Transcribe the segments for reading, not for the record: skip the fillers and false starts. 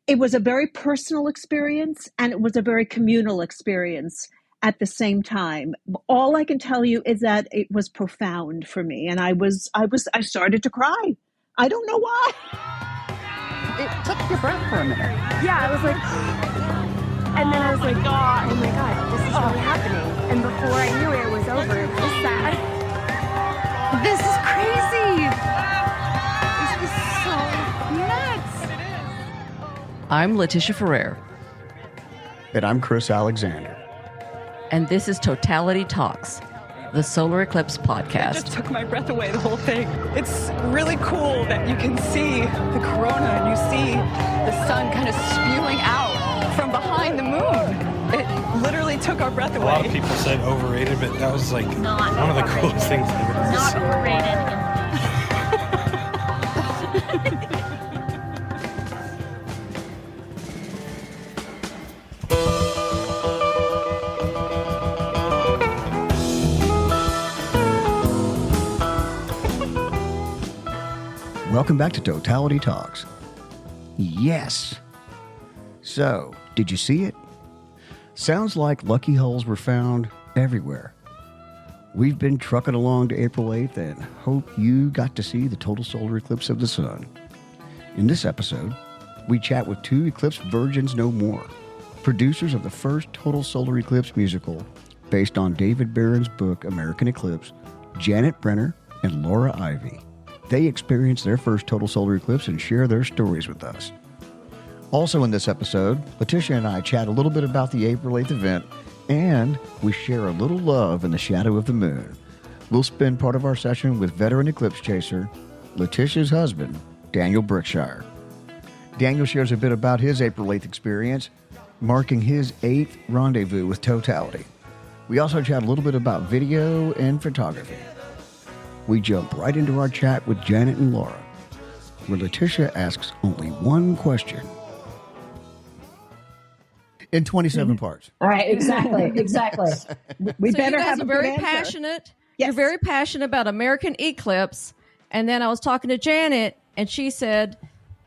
it was a very personal experience and it was a very communal experience at the same time. All I can tell you is that it was profound for me, and I started to cry. I don't know why. It took your breath for a minute. Yeah, I was like, and then I was like, God. oh my God, this is really happening. And before I knew it was over, it was sad. This is crazy. This is so nuts. I'm Leticia Ferrer. And I'm Chris Alexander. And this is Totality Talks, the solar eclipse podcast. It just took my breath away, the whole thing. It's really cool that you can see the corona and you see the sun kind of spewing out from behind the moon. It literally took our breath away. A lot of people said overrated, but that was like one of the coolest things I've ever Not seen. overrated. Welcome back to Totality Talks. Yes. So, did you see it? Sounds like lucky holes were found everywhere. We've been trucking along to April 8th and hope you got to see the total solar eclipse of the sun. In this episode, we chat with two eclipse virgins no more, producers of the first total solar eclipse musical based on David Barron's book American Eclipse, Janet Brenner and Laura Ivey. They experienced their first total solar eclipse and share their stories with us. Also in this episode, Leticia and I chat a little bit about the April 8th event, and we share a little love in the shadow of the moon. We'll spend part of our session with veteran eclipse chaser, Leticia's husband, Daniel Brookshier. Daniel shares a bit about his April 8th experience, marking his 8th rendezvous with totality. We also chat a little bit about video and photography. We jump right into our chat with Janet and Laura, where Leticia asks only one question. In 27 parts. All right, exactly. We So better you guys have are a very good answer. passionate. Yes. You're very passionate about American Eclipse. And then I was talking to Janet, and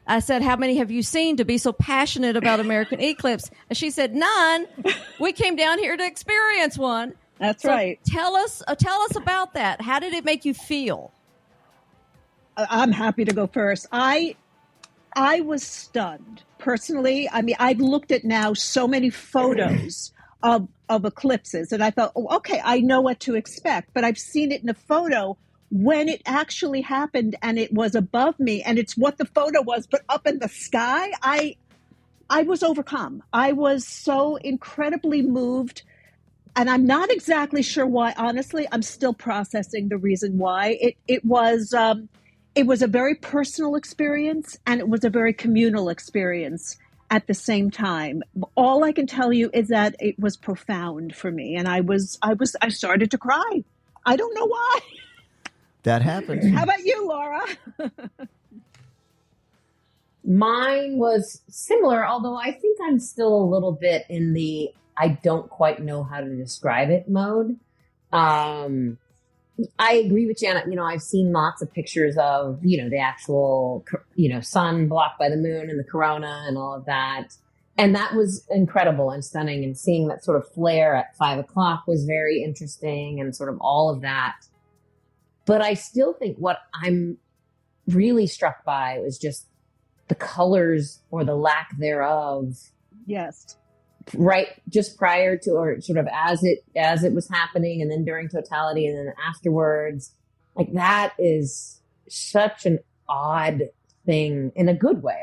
I said, how many have you seen to be so passionate about American Eclipse? And she said, none. We came down here to experience one. That's So right. Tell us about that. How did it make you feel? I'm happy to go first. I was stunned personally. I mean, I've looked at now so many photos of eclipses, and I thought, oh, okay, I know what to expect. But I've seen it in a photo when it actually happened, and it was above me, and it's what the photo was, but up in the sky. I was overcome. I was so incredibly moved. And I'm not exactly sure why. Honestly, I'm still processing the reason why. It was a very personal experience and it was a very communal experience at the same time. All I can tell you is that it was profound for me, and I started to cry. I don't know why. That happens. How about you, Laura? Mine was similar, although I think I'm still a little bit in the I don't quite know how to describe it mode. I agree with Janet. I've seen lots of pictures of, the actual, sun blocked by the moon and the corona and all of that. And that was incredible and stunning. And seeing that sort of flare at 5 o'clock was very interesting and sort of all of that. But I still think what I'm really struck by was just the colors or the lack thereof. Yes. Right, just prior to, or sort of as it was happening, and then during totality, and then afterwards, like that is such an odd thing in a good way.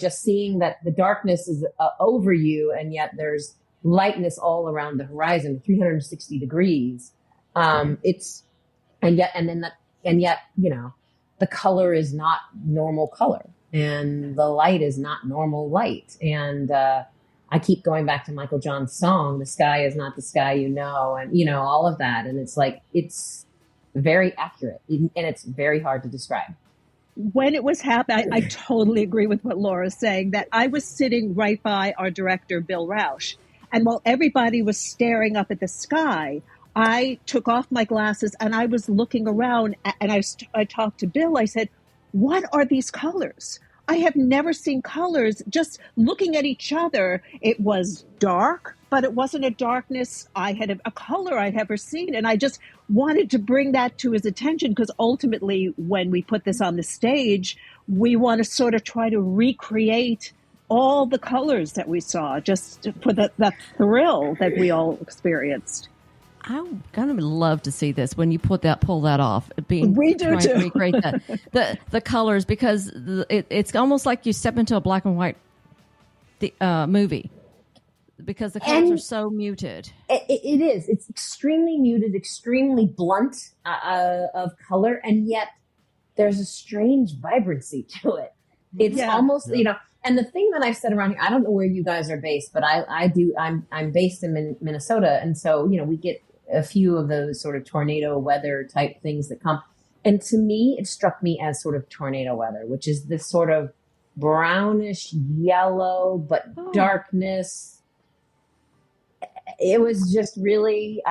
Just seeing that the darkness is over you, and yet there's lightness all around the horizon, 360 degrees. The color is not normal color. And the light is not normal light. And I keep going back to Michael John's song, "The sky is not the sky you know," and, all of that. And it's like, it's very accurate and it's very hard to describe. When it was happening, I totally agree with what Laura's saying, that I was sitting right by our director, Bill Rausch. And while everybody was staring up at the sky, I took off my glasses and I was looking around, and I talked to Bill. I said, what are these colors? I have never seen colors. Just looking at each other, it was dark, but it wasn't a darkness a color I'd ever seen. And I just wanted to bring that to his attention because ultimately, when we put this on the stage, we want to sort of try to recreate all the colors that we saw, just for the thrill that we all experienced. I'm gonna love to see this when you pull that off. We do trying to too. recreate the colors, because it's almost like you step into a black and white movie, because the colors are so muted. It is. It's extremely muted, extremely blunt of color, and yet there's a strange vibrancy to it. It's almost And the thing that I've said around here, I don't know where you guys are based, but I'm based in Minnesota, and so we get a few of those sort of tornado weather type things that come. And to me, it struck me as sort of tornado weather, which is this sort of brownish yellow, but darkness. It was just really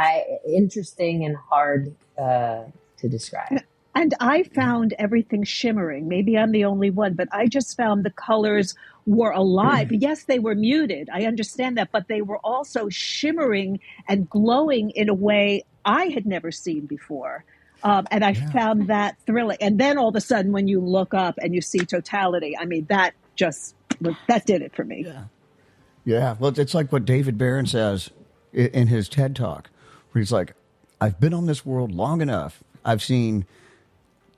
interesting and hard to describe. And I found everything shimmering. Maybe I'm the only one, but I just found the colors were alive. Yes, they were muted. I understand that, but they were also shimmering and glowing in a way I had never seen before. And I found that thrilling. And then all of a sudden, when you look up and you see totality, I mean, that did it for me. Yeah. Well, it's like what David Barron says in his TED Talk, where he's like, I've been on this world long enough. I've seen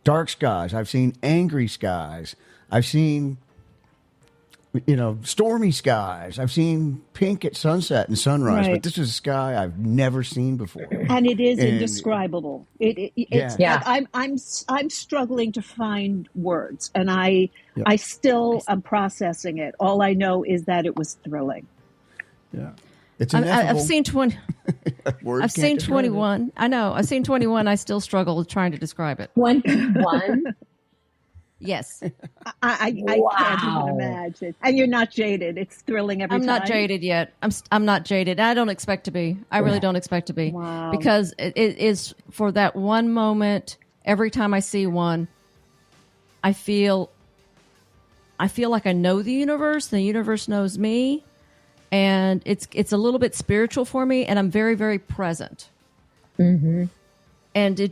dark skies. I've seen angry skies. I've seen, stormy skies. I've seen pink at sunset and sunrise. Right. But this is a sky I've never seen before, and it is indescribable. I'm struggling to find words, and I still am processing it. All I know is that it was thrilling. Yeah. It's ineffable. I've seen 20. I've seen 21. I know. I've seen 21. I still struggle with trying to describe it. 21? Yes. I can't even imagine. And you're not jaded. It's thrilling every time. I'm not jaded yet. I'm not jaded. I don't expect to be. I really don't expect to be. Wow. Because it is for that one moment. Every time I see one, I feel like I know the universe. The universe knows me. And it's a little bit spiritual for me, and I'm very, very present. Mm-hmm. And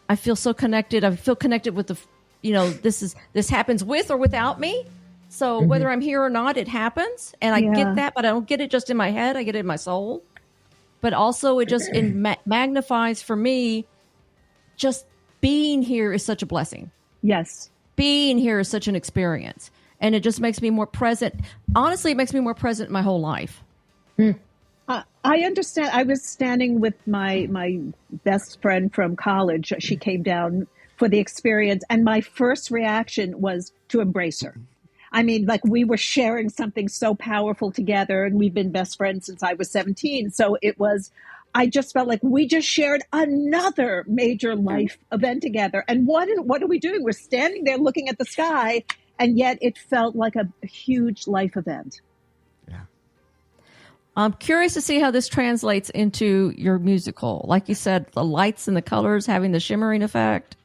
I feel so connected. I feel connected with this happens with or without me. So whether I'm here or not, it happens. And I get that, but I don't get it just in my head. I get it in my soul. But also it just magnifies for me, just being here is such a blessing. Yes. Being here is such an experience. And it just makes me more present. Honestly, it makes me more present in my whole life. I understand. I was standing with my best friend from college. She came down for the experience, and my first reaction was to embrace her. I mean, like, we were sharing something so powerful together, and we've been best friends since I was 17. So I just felt like we just shared another major life event together. And what are we doing? We're standing there looking at the sky. And yet it felt like a huge life event. Yeah. I'm curious to see how this translates into your musical. Like you said, the lights and the colors having the shimmering effect.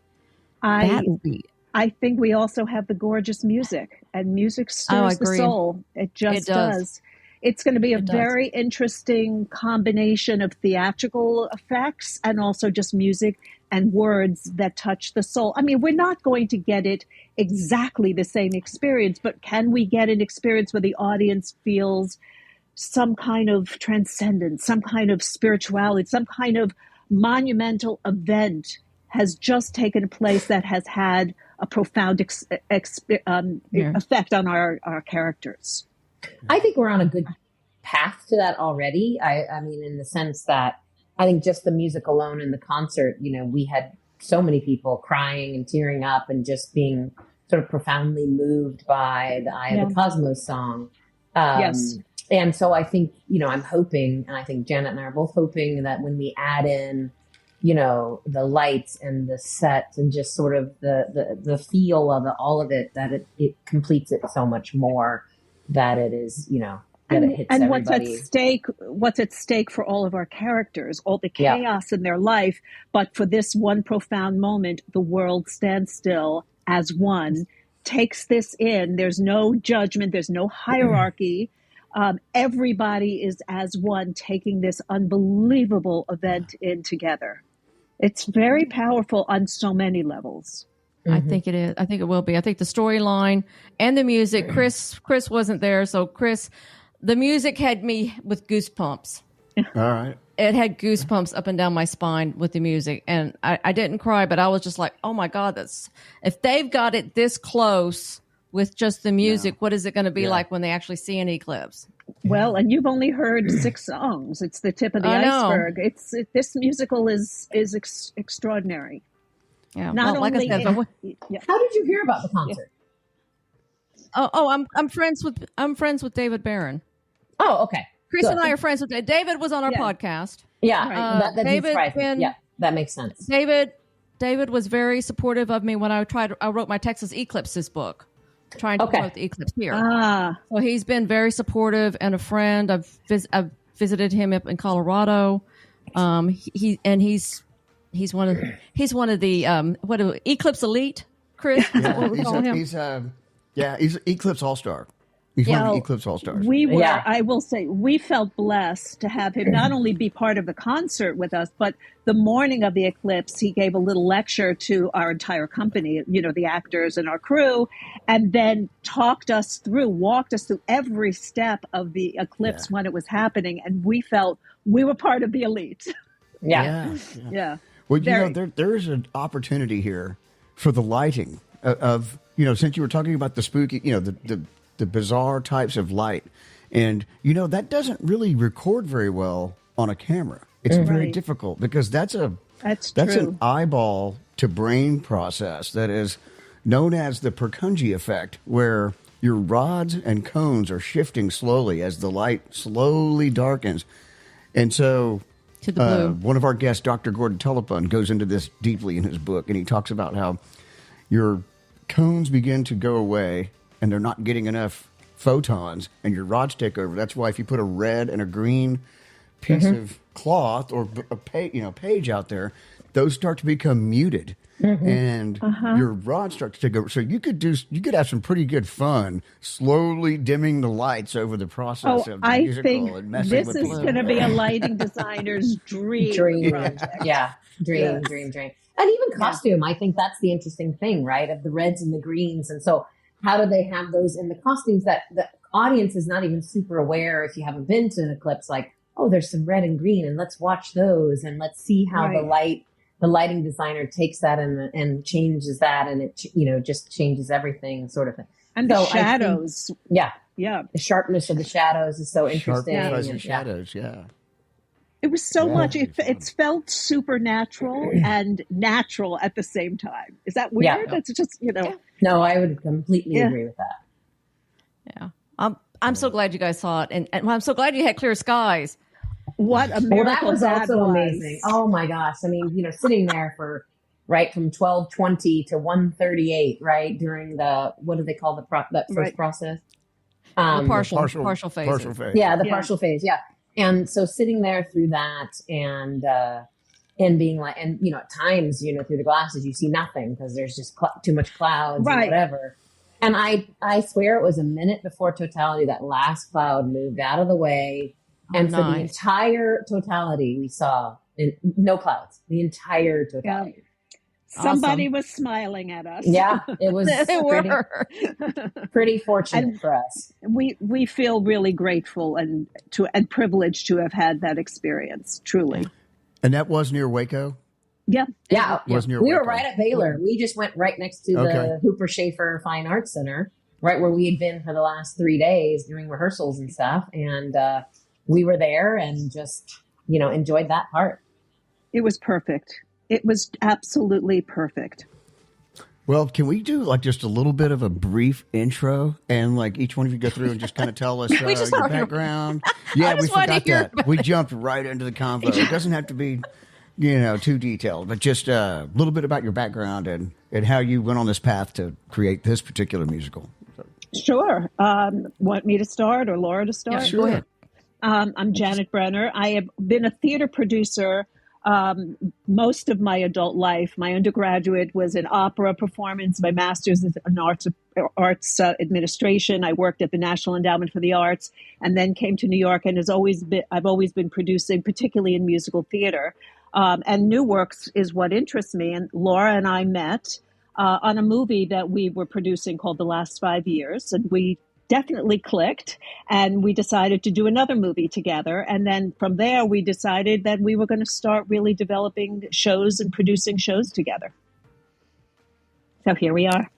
I think we also have the gorgeous music. And music stirs the soul. It just does. It's going to be a very interesting combination of theatrical effects and also just music and words that touch the soul. I mean, we're not going to get it exactly the same experience, but can we get an experience where the audience feels some kind of transcendence, some kind of spirituality, some kind of monumental event has just taken place that has had a profound effect on our characters? I think we're on a good path to that already. I mean, in the sense that I think just the music alone and the concert, we had so many people crying and tearing up and just being sort of profoundly moved by the Eye of the Cosmos song. Yes. And so I think, I'm hoping, and I think Janet and I are both hoping that when we add in, the lights and the set and just sort of the feel of all of it, that it completes it so much more, that it is, that it hits everybody. What's at stake for all of our characters, all the chaos in their life, but for this one profound moment, the world stands still as one takes this in. There's no judgment. There's no hierarchy. Everybody is as one taking this unbelievable event in together. It's very powerful on so many levels. I think it is. I think it will be. I think the storyline and the music. Chris wasn't there, so Chris, the music had me with goosebumps. All right. It had goosebumps up and down my spine with the music, and I didn't cry, but I was just like, "Oh my God, if they've got it this close with just the music, what is it going to be like when they actually see an eclipse?" Well, and you've only heard 6 songs. It's the tip of the iceberg. This musical is extraordinary. Yeah. Not like only I said, How did you hear about the concert? I'm friends with David Barron. Oh, okay. Chris and I are friends with David. Was on our podcast. Yeah, Right. that David surprising. Yeah, that makes sense. David was very supportive of me when I wrote my Texas Eclipses book, trying to promote the eclipse here. So he's been very supportive and a friend. I've visited him up in Colorado. He's one of the Eclipse Elite, Chris. Is that what we call him? He's Eclipse All-Star. He's one of the Eclipse All-Stars. I will say, we felt blessed to have him not only be part of the concert with us, but the morning of the eclipse, he gave a little lecture to our entire company, the actors and our crew, and then walked us through every step of the eclipse when it was happening. And we felt we were part of the elite. Yeah. Well, there is an opportunity here for the lighting of since you were talking about the spooky, the bizarre types of light. And, that doesn't really record very well on a camera. It's very difficult because that's an eyeball to brain process that is known as the Purkinje effect, where your rods and cones are shifting slowly as the light slowly darkens. And so to the blue. One of our guests, Dr. Gordon Tullipun, goes into this deeply in his book, and he talks about how your cones begin to go away and they're not getting enough photons, and your rods take over. That's why if you put a red and a green piece of cloth or a page out there, those start to become muted, and your rods start to take over. So you could have some pretty good fun slowly dimming the lights over the process of the musical and messing this with is going to be a lighting designer's dream project. Yeah, dream. And even costume, I think that's the interesting thing, right? Of the reds and the greens. And so how do they have those in the costumes that the audience is not even super aware, if you haven't been to an eclipse, like, oh, there's some red and green and let's watch those and let's see how the lighting designer takes that and changes that, and it, just changes everything sort of thing. And the shadows. The sharpness of the shadows is so interesting. Sharp, fuzzy shadows, It was so much. It's felt supernatural and natural at the same time. Is that weird? That's just No, I would completely agree with that. Yeah, I'm so glad you guys saw it, and I'm so glad you had clear skies. What a miracle! That was also amazing. Oh my gosh! I mean, sitting there from 12:20 to 1:38, right, during the, what do they call that first process? The partial phase. Partial phase. Yeah, the partial phase. Yeah. And so sitting there through that and being like, and, at times, through the glasses, you see nothing because there's just too much clouds and whatever. And I swear it was a minute before totality, that last cloud moved out of the way. And for the entire totality, we saw no clouds, the entire totality. Yeah. Somebody was smiling at us. Yeah, it was pretty fortunate for us. We feel really grateful and privileged to have had that experience, truly. And that was near Waco? Yeah. Was near we Waco. were right at Baylor. We just went right next to the Hooper Schaefer Fine Arts Center, right where we had been for the last 3 days doing rehearsals and stuff. And we were there and just, enjoyed that part. It was perfect. It was absolutely perfect. Well, can we do just a little bit of a brief intro, and each one of you go through and just kind of tell us your background? Yeah, we forgot that. We jumped right into the convo. It doesn't have to be, too detailed, but just a little bit about your background and how you went on this path to create this particular musical. Sure. Want me to start or Laura to start? Yeah, sure. Go ahead. I'm Janet Brenner. I have been a theater producer most of my adult life. My undergraduate was in opera performance. My master's is in arts administration. I worked at the National Endowment for the Arts, and then came to New York. And I've always been producing, particularly in musical theater. And new works is what interests me. And Laura and I met on a movie that we were producing called The Last 5 Years, and we definitely clicked, and we decided to do another movie together. And then from there, we decided that we were going to start really developing shows and producing shows together. So here we are.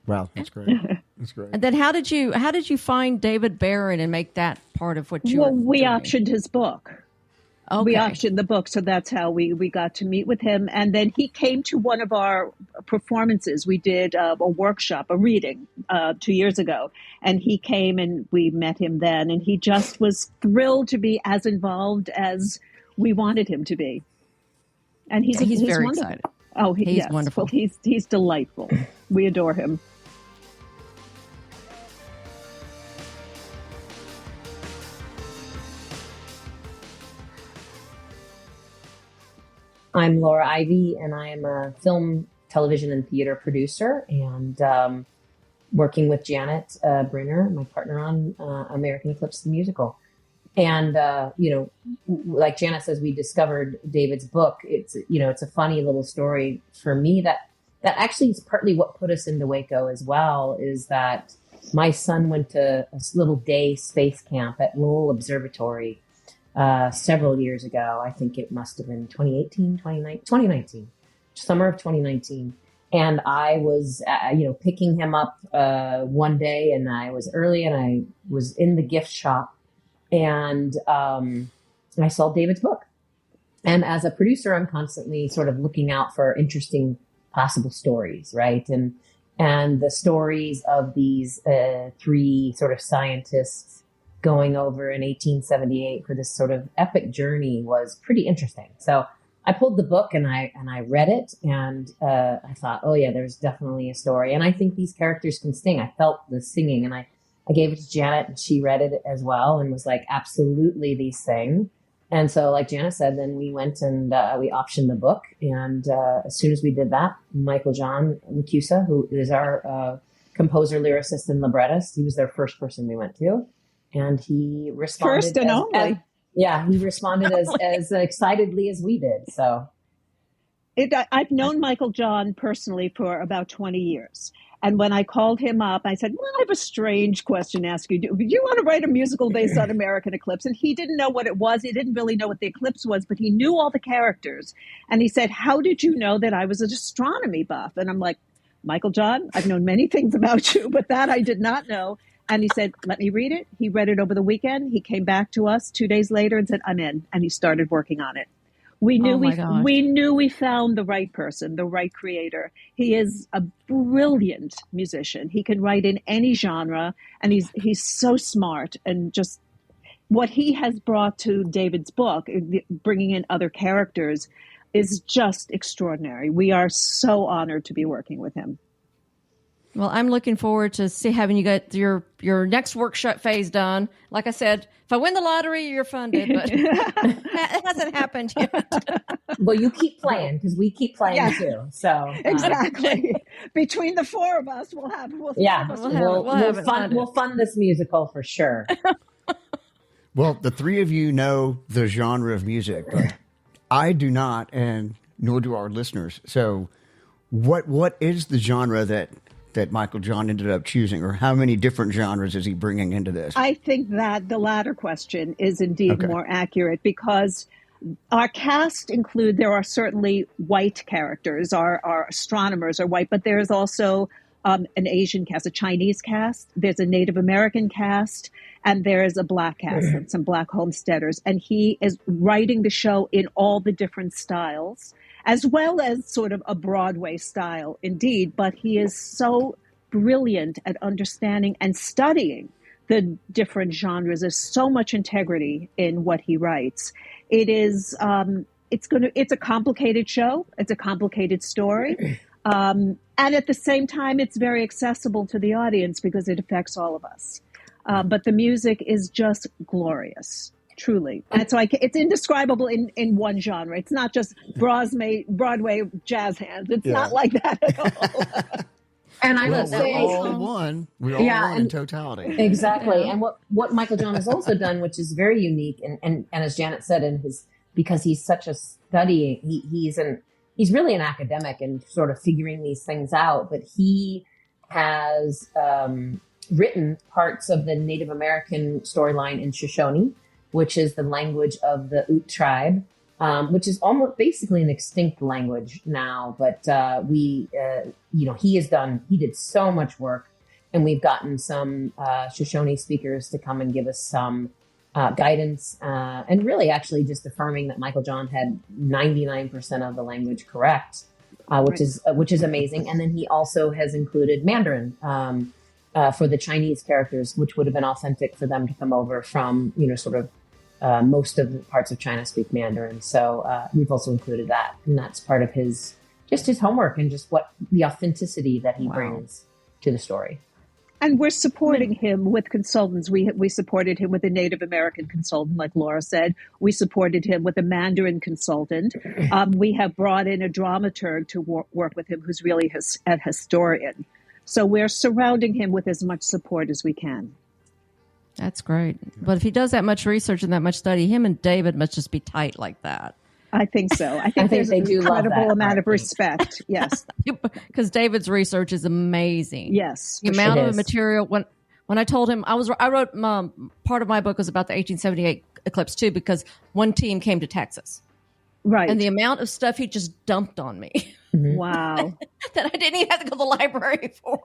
Wow, that's great. That's great. And then how did you find David Barron and make that part of what you were we doing? optioned his book. Okay. We optioned the book, so that's how we got to meet with him. And then he came to one of our performances. We did a workshop, a reading 2 years ago. And he came and we met him then. And he just was thrilled to be as involved as we wanted him to be. And he's very wonderful. excited. Oh, he's yes. wonderful. Well, he's delightful. We adore him. I'm Laura Ivey, and I am a film, television, and theater producer, and working with Janet Brenner, my partner on American Eclipse, the musical. And, like Janet says, we discovered David's book. It's a funny little story for me that actually is partly what put us into Waco as well, is that my son went to a little day space camp at Lowell Observatory several years ago. I think it must have been 2019, summer of 2019. And I was, picking him up one day, and I was early, and I was in the gift shop, and I saw David's book. And as a producer, I'm constantly sort of looking out for interesting possible stories, right? And the stories of these three sort of scientists going over in 1878 for this sort of epic journey was pretty interesting. So I pulled the book and I read it, and I thought, oh yeah, there's definitely a story. And I think these characters can sing. I felt the singing, and I gave it to Janet, and she read it as well and was like, absolutely, these sing. And so, like Janet said, then we went and we optioned the book. And as soon as we did that, Michael John Lecusa, who is our composer, lyricist, and librettist, he was their first person we went to. And he responded. First and only. He responded as excitedly as we did. So I've known Michael John personally for about 20 years. And when I called him up, I said, well, I have a strange question to ask you. Do you want to write a musical based on American Eclipse? And he didn't know what it was. He didn't really know what the eclipse was, but he knew all the characters. And he said, how did you know that I was an astronomy buff? And I'm like, Michael John, I've known many things about you, but that I did not know. And he said, let me read it. He read it over the weekend. He came back to us 2 days later and said, I'm in. And he started working on it. We knew we found the right person, the right creator. He is a brilliant musician. He can write in any genre, and he's so smart. And just what he has brought to David's book, bringing in other characters, is just extraordinary. We are so honored to be working with him. Well, I'm looking forward to having you get your next workshop phase done. Like I said, if I win the lottery, you're funded, but it hasn't happened yet. Well, you keep playing, because we keep playing too. So exactly. Between the four of us, we'll fund this musical for sure. Well, the three of you know the genre of music, but I do not, and nor do our listeners. So what is the genre that Michael John ended up choosing, or how many different genres is he bringing into this? I think that the latter question is indeed more accurate, because our cast there are certainly white characters. Our astronomers are white, but there is also an Asian cast, a Chinese cast. There's a Native American cast, and there is a black cast and some black homesteaders. And he is writing the show in all the different styles, as well as sort of a Broadway style, indeed. But he is so brilliant at understanding and studying the different genres. There's so much integrity in what he writes. It is, it's a complicated show. It's a complicated story. And at the same time, it's very accessible to the audience because it affects all of us. But the music is just glorious. Truly. And so it's indescribable in one genre. It's not just Broadway jazz hands. It's not like that at all. And I Well, would we're say, all one. We're all Yeah, one in and- totality. exactly. And what Michael John has also done, which is very unique, and as Janet said, because he's such a study, he's really an academic and sort of figuring these things out. But he has written parts of the Native American storyline in Shoshone, which is the language of the Ute tribe, which is almost basically an extinct language now. But he did so much work, and we've gotten some Shoshone speakers to come and give us some guidance, and really actually just affirming that Michael John had 99% of the language correct, which is amazing. And then he also has included Mandarin for the Chinese characters, which would have been authentic for them to come over from, sort of most of the parts of China speak Mandarin. So we've also included that, and that's part of his homework and just what the authenticity that he brings to the story. And we're supporting him with consultants. We supported him with a Native American consultant, like Laura said. We supported him with a Mandarin consultant. We have brought in a dramaturg to work with him, who's really a historian. So we're surrounding him with as much support as we can. That's great. But if he does that much research and that much study, him and David must just be tight like that. I think so. I think there's they an do love incredible that amount of part. respect. Yes. Because David's research is amazing. Yes. The amount It of is. material. When I told him, I wrote part of my book was about the 1878 eclipse too, because one team came to Texas. Right. And the amount of stuff he just dumped on me Wow. that I didn't even have to go to the library for.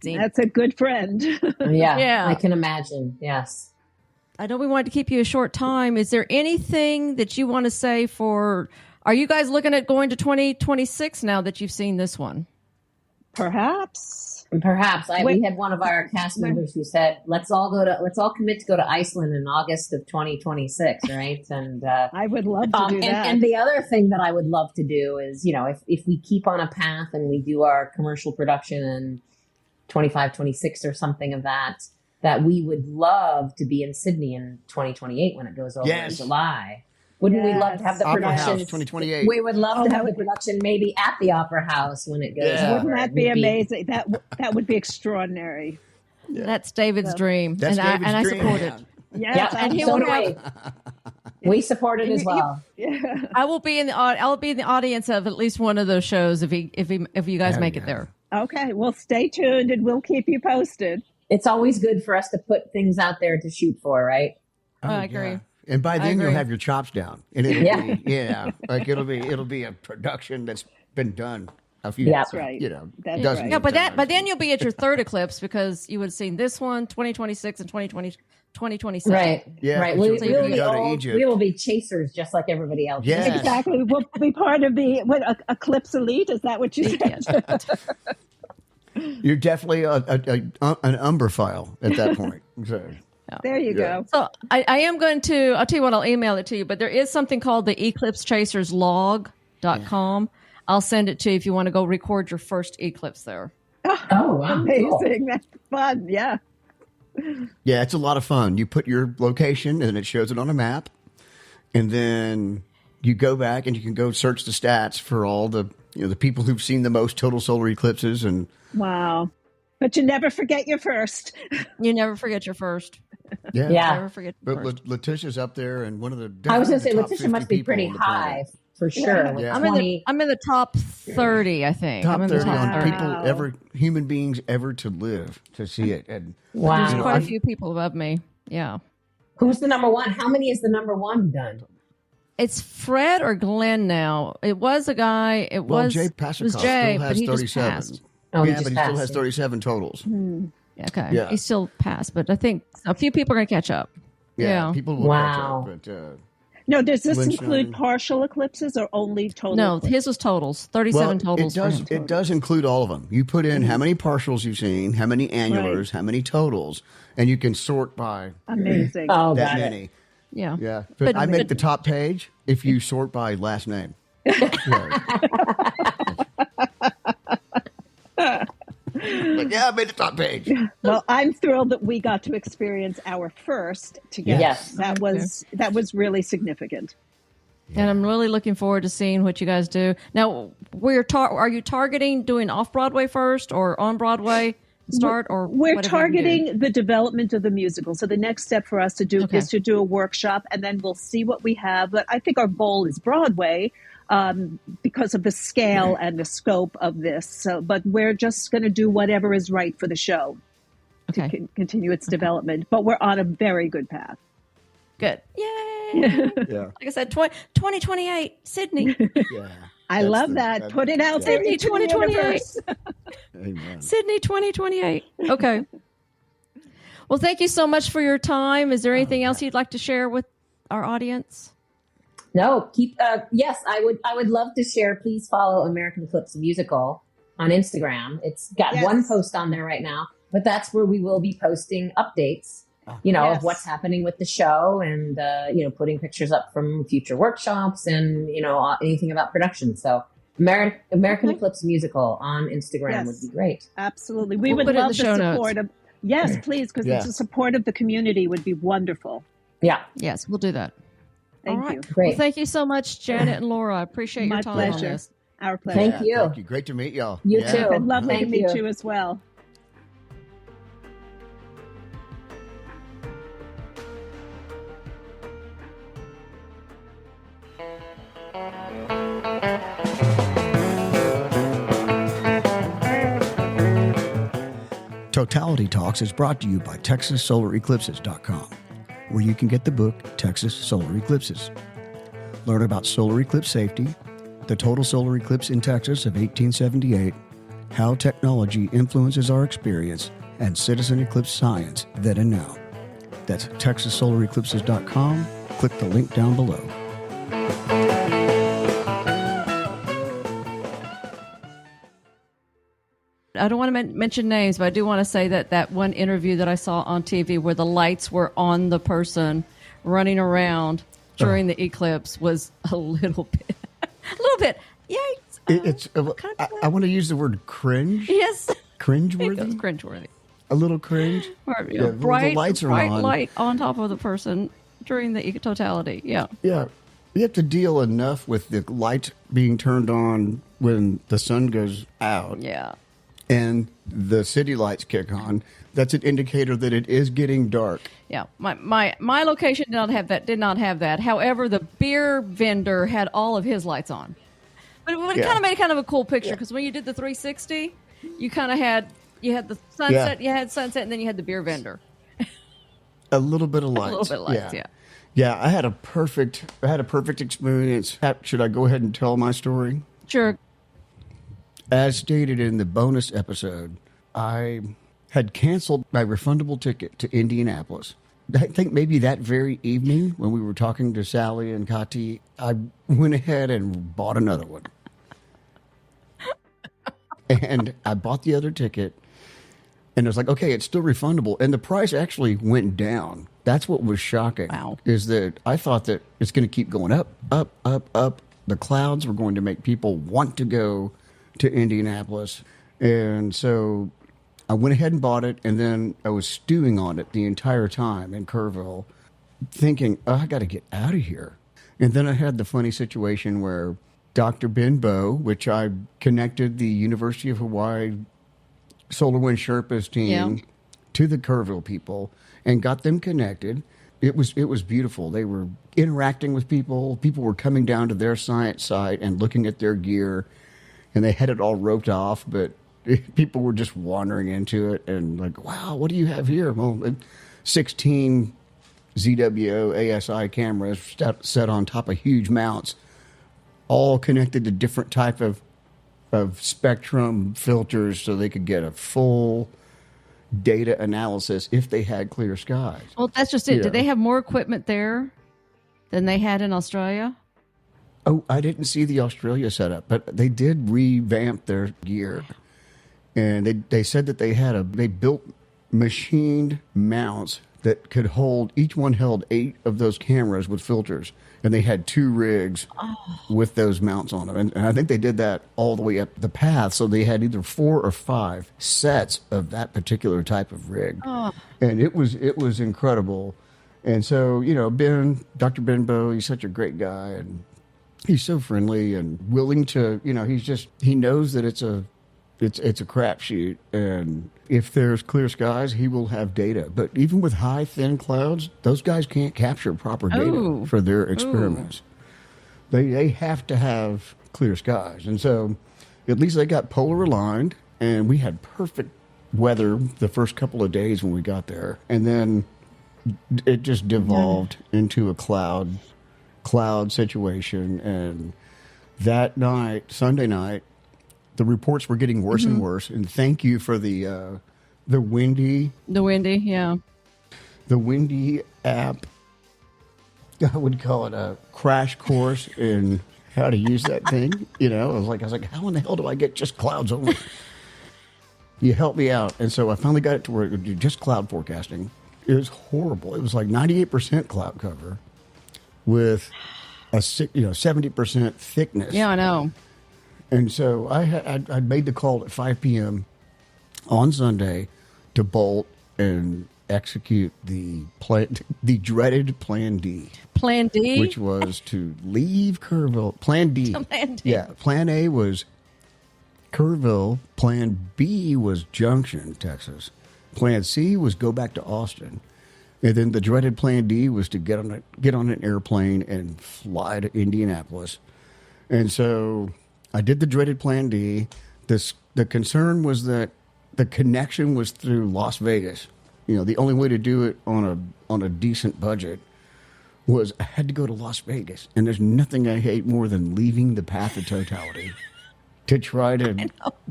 That's a good friend. Yeah, I can imagine. Yes. I know we wanted to keep you a short time. Is there anything that you want to say are you guys looking at going to 2026 now that you've seen this one? Perhaps. We had one of our cast members who said, let's all commit to go to Iceland in August of 2026. Right. And, I would love to do that. And the other thing that I would love to do is, if we keep on a path and we do our commercial production in 25, 26 or something of that we would love to be in Sydney in 2028 when it goes over in July. Wouldn't we love to have the Opera production? House 2028. We would love to have the production maybe at the Opera House when it goes over. Wouldn't that be amazing? That would be extraordinary. Yeah. That's David's dream. That's and David's I dream. support it. Yes. Yeah, And he so will do have, we support it as well. I'll be in the audience of at least one of those shows if you guys make it there. Okay. Well, stay tuned and we'll keep you posted. It's always good for us to put things out there to shoot for, right? I agree. Yeah. And by then you'll agree. have your chops down, and it'll be a production that's been done a few. Yeah. That's right. That's dozens right. Yeah, of but times. then you'll be at your third eclipse because you would have seen this one, 2026 and 2027. Right. Yeah, Right. because We you'll will be be go to all, Egypt. we will be chasers just like everybody else. Yes. Exactly. We'll be part of the Eclipse Elite. Is that what you said? You're definitely an umbra file at that point. So, There you go. So I am going to, I'll tell you what, I'll email it to you, but there is something called the eclipsechaserslog.com. I'll send it to you if you want to go record your first eclipse there. Oh, wow. Amazing. Cool. That's fun. Yeah. yeah, it's a lot of fun. You put your location, and it shows it on a map, and then you go back and you can go search the stats for all the the people who've seen the most total solar eclipses, and Wow. But you never forget your first. You never forget your first. yeah. Never forget your But first. Letitia's up there, and one of the. I was going to say, definitely the top Leticia must 50 be pretty people on the planet. high for sure. With Yeah. I'm in the top 30, I think. Top I'm in 30 the top on 30. people human beings ever to live to see it. And Wow. There's quite a few people above me. Yeah. Who's the number one? How many is the number one done? It's Fred or Glenn now. It was a guy. It well, was Jay it Pasakoff was Jay, still but has he just 37. passed. Oh, he yeah, just but he still passed. has 37 totals. Okay. Yeah. He still passed, but I think a few people are going to catch up. Yeah. People will Wow. catch up. But No, does this Lynn include Shining. partial eclipses or only total? No, eclipses? his was totals. 37 totals. It does. for him. It does include all of them. You put in how many partials you've seen, how many annulars, how many totals, and you can sort by Amazing. Oh, that got many. it. Yeah. Yeah, but I make the top page if you sort by last name. But yeah, I made the top page. Well, I'm thrilled that we got to experience our first together. Yes. That was really significant. And I'm really looking forward to seeing what you guys do. Now, are you targeting doing off-Broadway first or on Broadway start? Or we're targeting the development of the musical. So the next step for us to do is to do a workshop, and then we'll see what we have. But I think our goal is Broadway because of the scale and the scope of this. So, but we're just going to do whatever is right for the show to continue its development. But we're on a very good path. Good. Yay! Yeah. Like I said, 2028, Sydney. Yeah. I love that. Put it out there. Sydney 2028. Amen. Sydney 2028. Okay. Well, thank you so much for your time. Is there anything else you'd like to share with our audience? No, yes, I would love to share. Please follow American Eclipse Musical on Instagram. It's got one post on there right now, but that's where we will be posting updates, of what's happening with the show and, putting pictures up from future workshops and, anything about production. So American Eclipse Musical on Instagram would be great. Absolutely. We would love the support of, yes, please, because the support of the community would be wonderful. Yeah. Yes, we'll do that. Thank you. Great. Well, thank you so much, Janet and Laura. I appreciate your time on this. Our pleasure. Thank you. Thank you. Great to meet y'all. You too. And lovely to meet you as well. Totality Talks is brought to you by TexasSolarEclipses.com, where you can get the book Texas Solar Eclipses. Learn about solar eclipse safety, the total solar eclipse in Texas of 1878, how technology influences our experience, and citizen eclipse science then and now. That's TexasSolarEclipses.com. Click the link down below. I don't want to mention names, but I do want to say that one interview that I saw on TV where the lights were on the person running around during the eclipse was a little bit, yikes. I want to use the word cringe. Yes. Cringeworthy? Cringeworthy. A little cringe? Bright lights are bright on. light on top of the person during the totality. Yeah. Yeah. You have to deal enough with the light being turned on when the sun goes out. Yeah. And the city lights kick on. That's an indicator that it is getting dark. Yeah, my location did not have that. However, the beer vendor had all of his lights on. But it kind of made kind of a cool picture because when you did the 360, you kind of had the sunset, you had sunset, and then you had the beer vendor. A little bit of lights. A little bit of lights, yeah. Yeah, I had a perfect experience. Should I go ahead and tell my story? Sure. As stated in the bonus episode, I had canceled my refundable ticket to Indianapolis. I think maybe that very evening when we were talking to Sally and Kati, I went ahead and bought another one. And I bought the other ticket, and it was like, okay, it's still refundable. And the price actually went down. That's what was shocking. Wow. Is that I thought that it's going to keep going up, up, up, up. The clouds were going to make people want to go to Indianapolis. And so I went ahead and bought it, and then I was stewing on it the entire time in Kerrville, thinking, I got to get out of here. And then I had the funny situation where Dr. Ben Bow, which I connected the University of Hawaii Solar Wind Sherpas team to the Kerrville people and got them connected. It was beautiful. They were interacting with people. People were coming down to their science site and looking at their gear, and they had it all roped off, but people were just wandering into it and like, wow, what do you have here? Well, 16 ZWO ASI cameras set on top of huge mounts, all connected to different type of spectrum filters so they could get a full data analysis if they had clear skies. Well, that's just it. Did they have more equipment there than they had in Australia? Oh, I didn't see the Australia setup, but they did revamp their gear. And they said that they built machined mounts that could hold, each one held 8 of those cameras with filters. And they had 2 rigs with those mounts on them. And I think they did that all the way up the path. So they had either 4 or 5 sets of that particular type of rig. Oh. And it was incredible. And so, Dr. Ben Bow, he's such a great guy. And He's so friendly and willing to, he knows that it's a crapshoot, and if there's clear skies, he will have data. But even with high, thin clouds, those guys can't capture proper data for their experiments. They have to have clear skies, and so at least they got polar aligned, and we had perfect weather the first couple of days when we got there, and then it just devolved into a cloud situation. And that night, Sunday night, the reports were getting worse and worse. And thank you for the windy app. I would call it a crash course in how to use that thing. I was like, how in the hell do I get just clouds only? You help me out. And so I finally got it to where it would do just cloud forecasting. It was horrible. It was like 98% cloud cover with a 70% thickness. Yeah, I know. And so I made the call at 5 p.m. on Sunday to bolt and execute the dreaded Plan D. Plan D? Which was to leave Kerrville. Plan D. Plan D. Yeah. Plan A was Kerrville. Plan B was Junction, Texas. Plan C was go back to Austin. And then the dreaded Plan D was to get on an airplane and fly to Indianapolis. And so I did the dreaded Plan D. The concern was that the connection was through Las Vegas. The only way to do it on a decent budget was I had to go to Las Vegas. And there's nothing I hate more than leaving the path of totality to try to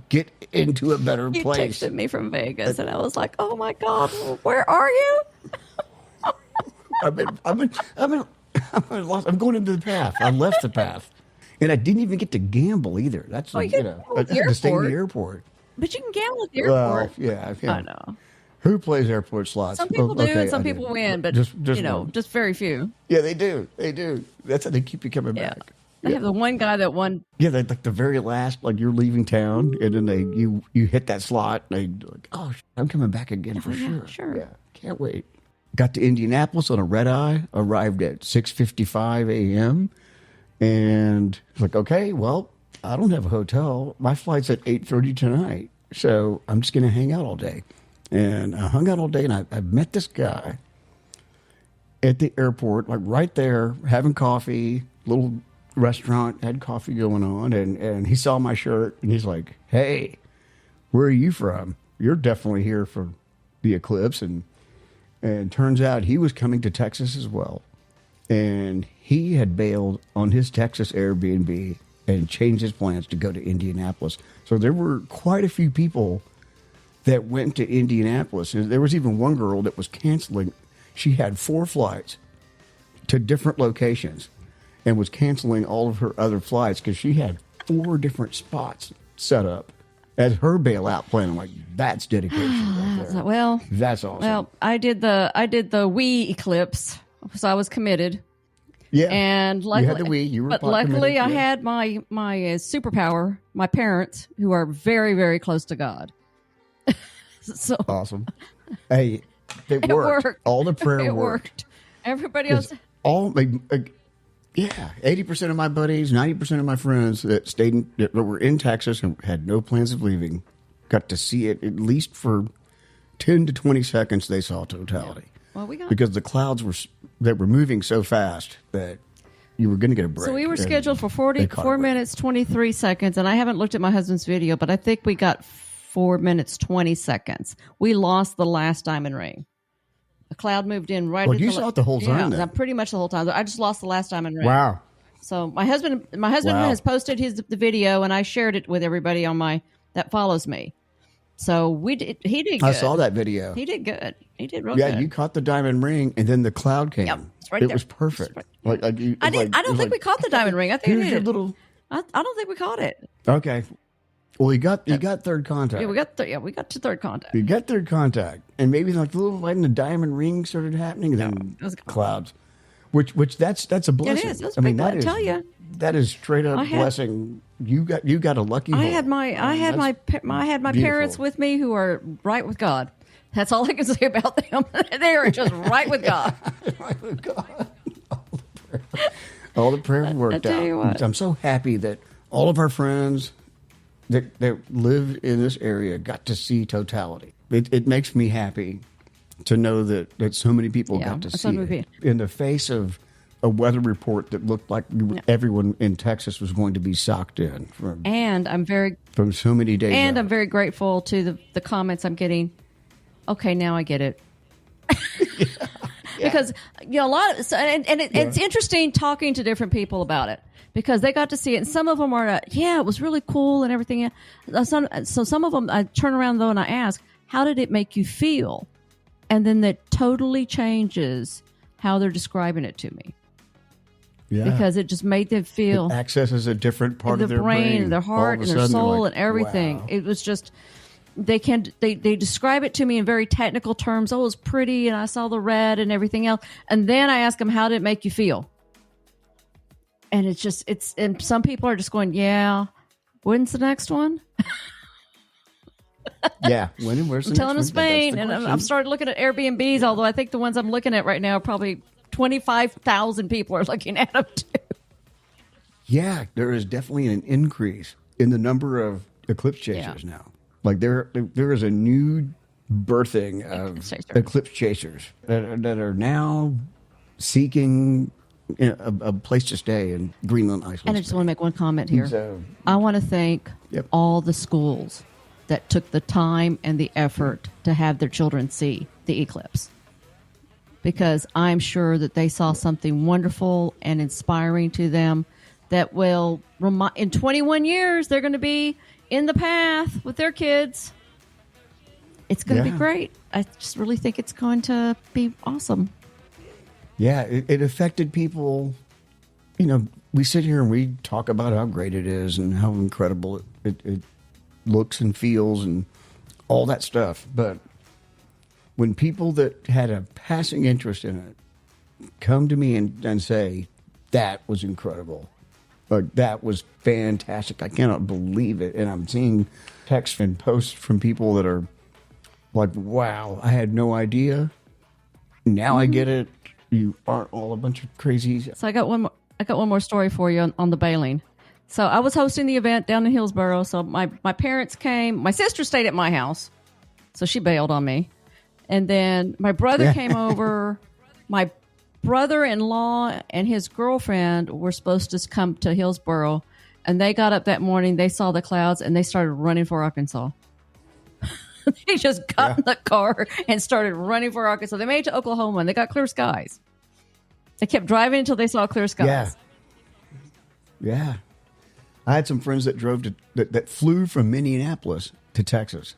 get into a better place. You texted me from Vegas, and I was like, "Oh my God, where are you?" I'm going into the path. I left the path, and I didn't even get to gamble either. That's I had to stay in the airport. But you can gamble at the airport. Well, yeah. I know. Who plays airport slots? Some people do, and some people win, but just very few. Yeah, they do. They do. That's how they keep you coming back. I have the one guy that won. Yeah, they like the very last, like you're leaving town, and then you hit that slot, and they like, oh, I'm coming back again for sure. Sure. Yeah, can't wait. Got to Indianapolis on a red eye. Arrived at 6:55 a.m. And it's like, okay, well, I don't have a hotel. My flight's at 8:30 tonight, so I'm just going to hang out all day. And I hung out all day, and I met this guy at the airport, like right there, having coffee, little restaurant, had coffee going on, and he saw my shirt, and he's like, hey, where are you from? You're definitely here for the eclipse. And turns out he was coming to Texas as well. And he had bailed on his Texas Airbnb and changed his plans to go to Indianapolis. So there were quite a few people that went to Indianapolis. And there was even one girl that was canceling. She had 4 flights to different locations and was canceling all of her other flights because she had 4 different spots set up as her bailout plan. I'm like, that's dedication right there. Well, that's awesome. Well, I did the Wii eclipse, so I was committed. Yeah, and luckily, you had the Wii. You were, but luckily, I had my superpower. My parents, who are very, very close to God. So awesome. Hey, it worked. All the prayer it worked. Everybody else. Yeah, 80% of my buddies, 90% of my friends that were in Texas and had no plans of leaving, got to see it at least for 10 to 20 seconds. They saw totality. Yeah. Well, because the clouds were moving so fast that you were going to get a break. So we were scheduled for 4 minutes 23 seconds, and I haven't looked at my husband's video, but I think we got 4 minutes 20 seconds. We lost the last diamond ring. The cloud moved in right. Well, you saw it the whole time. Yeah, pretty much the whole time. I just lost the last diamond ring. Wow. So my husband has posted the video, and I shared it with everybody on that follows me. So he did good. I saw that video. He did good. He did real good. Yeah, you caught the diamond ring, and then the cloud came. Yep, it's right it there. was perfect. Right. I don't think we caught the diamond ring. I think we did. I don't think we caught it. Okay. Well, you got third contact. Yeah, we got to third contact. You got third contact, and maybe like the little light in the diamond ring started happening, and then it was clouds, which that's a blessing. It is. I tell you, that is straight up blessing. You got a lucky. I had my parents with me who are right with God. That's all I can say about them. They are just right with God. Right with God. All the prayer worked tell you out. what. I'm so happy that all of our friends that live in this area got to see totality. It makes me happy to know that so many people got to see it. In the face of a weather report that looked like everyone in Texas was going to be socked in. From so many days. And out. I'm very grateful to the comments I'm getting. Okay, now I get it. Because a lot of it's interesting talking to different people about it because they got to see it, and some of them are it was really cool and everything. So some of them I turn around though and I ask, how did it make you feel? And then that totally changes how they're describing it to me. Yeah. Because it just made them feel it accesses a different part of their brain, their heart, and their soul, and everything. Wow. It was just they describe it to me in very technical terms. Oh, it was pretty, and I saw the red and everything else. And then I ask them, how did it make you feel? And and some people are just going, yeah. When's the next one? Yeah, where's the next one? I'm telling them Spain, and I've started looking at Airbnbs. Although I think the ones I'm looking at right now, probably 25,000 people are looking at them too. Yeah, there is definitely an increase in the number of eclipse chasers now. Like there is a new birthing of eclipse chasers that are now seeking a place to stay in Greenland, Iceland. And I just want to make one comment here. So, I want to thank all the schools that took the time and the effort to have their children see the eclipse. Because I'm sure that they saw something wonderful and inspiring to them that will remind, in 21 years, they're going to be in the path with their kids. It's going to be great. I just really think it's going to be awesome. Yeah, it affected people. We sit here and we talk about how great it is and how incredible it looks and feels and all that stuff. But when people that had a passing interest in it come to me and say, that was incredible, or that was fantastic, I cannot believe it. And I'm seeing texts and posts from people that are like, wow, I had no idea. Now I get it. You aren't all a bunch of crazies. So I got one more story for you on the bailing. So I was hosting the event down in Hillsboro. So my parents came. My sister stayed at my house, so she bailed on me. And then my brother came over. My brother-in-law and his girlfriend were supposed to come to Hillsboro, and they got up that morning. They saw the clouds, and they started running for Arkansas. They just got in the car and started running for Arkansas. They made it to Oklahoma, and they got clear skies. They kept driving until they saw clear skies. Yeah. I had some friends that drove that flew from Minneapolis to Texas.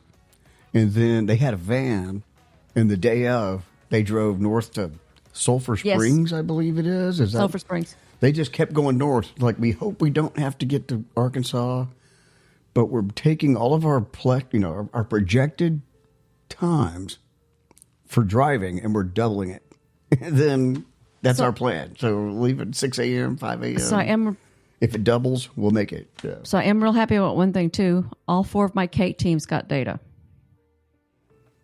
And then they had a van, and the day of, they drove north to Sulphur Springs, I believe it is. Sulphur Springs. They just kept going north. Like, we hope we don't have to get to Arkansas, but we're taking all of our projected times for driving, and we're doubling it. And then that's our plan. So we'll leave at 6 a.m., 5 a.m. So if it doubles, we'll make it. Yeah. So I am real happy about one thing, too. All 4 of my Kate teams got data.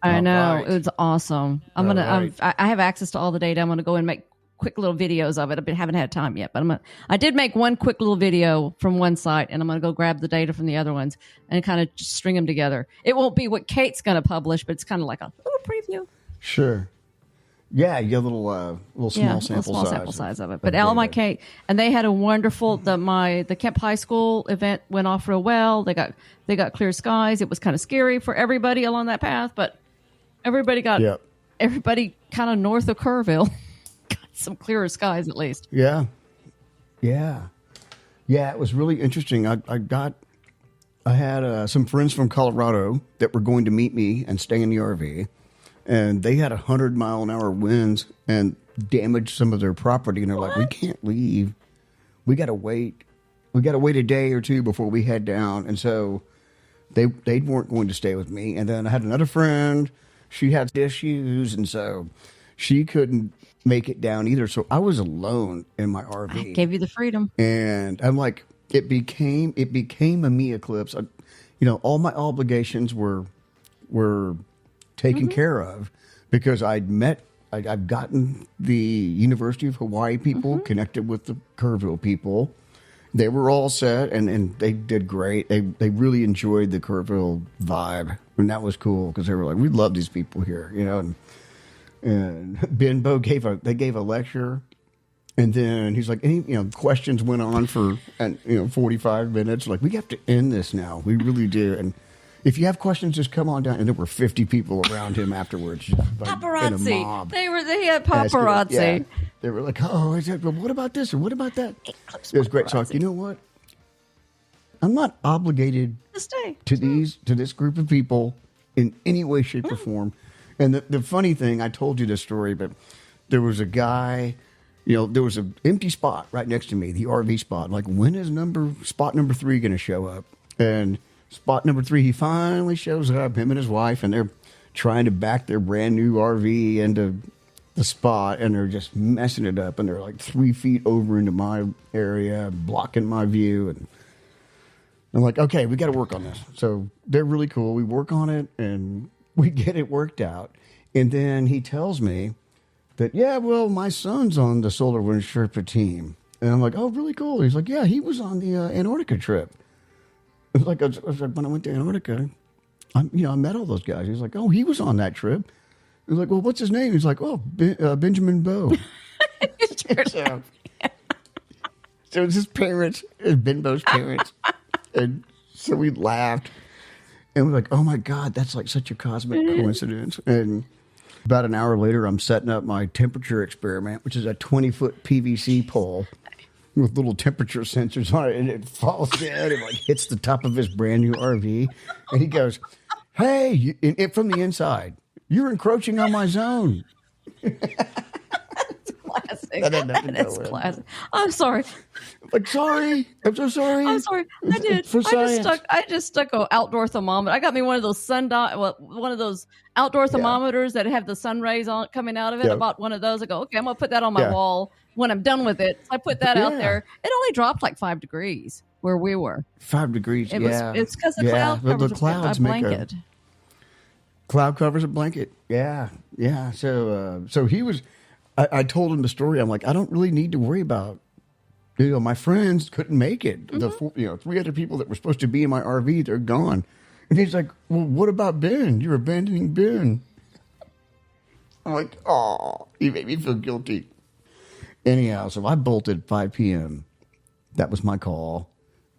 I know. Right. It was awesome. I have access to all the data. I'm going to go and make quick little videos of it. I haven't had time yet, but I did make one quick little video from one site, and I'm going to go grab the data from the other ones and kind of just string them together. It won't be what Kate's going to publish, but it's kind of like a little preview. Sure. Yeah, you get a little small sample size of it. But all my Kate, and they had a wonderful. The Kemp High School event went off real well. They got clear skies. It was kind of scary for everybody along that path, but everybody kind of north of Kerrville got some clearer skies at least. Yeah. It was really interesting. I had some friends from Colorado that were going to meet me and stay in the RV. And they had 100-mile-an-hour winds and damaged some of their property. And they're like, we can't leave. We got to wait. We got to wait a day or two before we head down. And so they weren't going to stay with me. And then I had another friend. She had issues, and so she couldn't make it down either. So I was alone in my RV. I gave you the freedom. And I'm like, it became a me eclipse. All my obligations were taken care of because I'd met I've gotten the University of Hawaii people connected with the Kerrville people. They were all set, and they did great. They really enjoyed the Kerrville vibe, and that was cool because they were like, we love these people here, you know. And Benbow gave a lecture, and then he's like, any questions went on for 45 minutes. Like, we have to end this now. We really do. And if you have questions, just come on down. And there were 50 people around him afterwards. Just Paparazzi. In a mob. They had paparazzi. Yeah. They were like, oh, I said, well, what about this? Or what about that? It was great talk. You know what? I'm not obligated to this group of people in any way, shape, or form. And the funny thing, I told you this story, but there was a guy, there was an empty spot right next to me, the RV spot. Like, when is spot number 3 going to show up? And spot number 3, he finally shows up, him and his wife, and they're trying to back their brand new RV into the spot, and they're just messing it up, and they're like 3 feet over into my area, blocking my view. And I'm like, okay, we got to work on this. So they're really cool. We work on it, and we get it worked out. And then he tells me that, yeah, well, my son's on the Solar Wind Sherpa team. And I'm like, oh, really cool. He's like, yeah, he was on the Antarctica trip. It was like, when I went to Antarctica, I met all those guys. He's like, oh, he was on that trip. He's like, well, what's his name? He's like, oh, Benjamin Bow. So it's his parents, Benbow's parents. And so we laughed. And we're like, oh, my God, that's like such a cosmic coincidence. And about an hour later, I'm setting up my temperature experiment, which is a 20-foot PVC pole with little temperature sensors on it. And it falls down and like hits the top of his brand new RV. And he goes, hey, from the inside, you're encroaching on my zone. Classic. That is classic. I'm sorry. Like, sorry. I'm so sorry. I'm sorry. I did. For science. I just stuck an outdoor thermometer. I got me one of those one of those outdoor thermometers that have the sun rays on coming out of it. I bought one of those. I go, okay, I'm gonna put that on my wall when I'm done with it. So I put that out there. It only dropped like 5 degrees where we were. 5 degrees. It's because the cloud covers the clouds a blanket. Cloud covers a blanket. Yeah. So he was. I told him the story. I'm like, I don't really need to worry about. My friends couldn't make it. The 3 other people that were supposed to be in my RV, they're gone. And he's like, well, what about Ben? You're abandoning Ben. I'm like, oh, you made me feel guilty. Anyhow, so I bolted at 5 p.m. That was my call.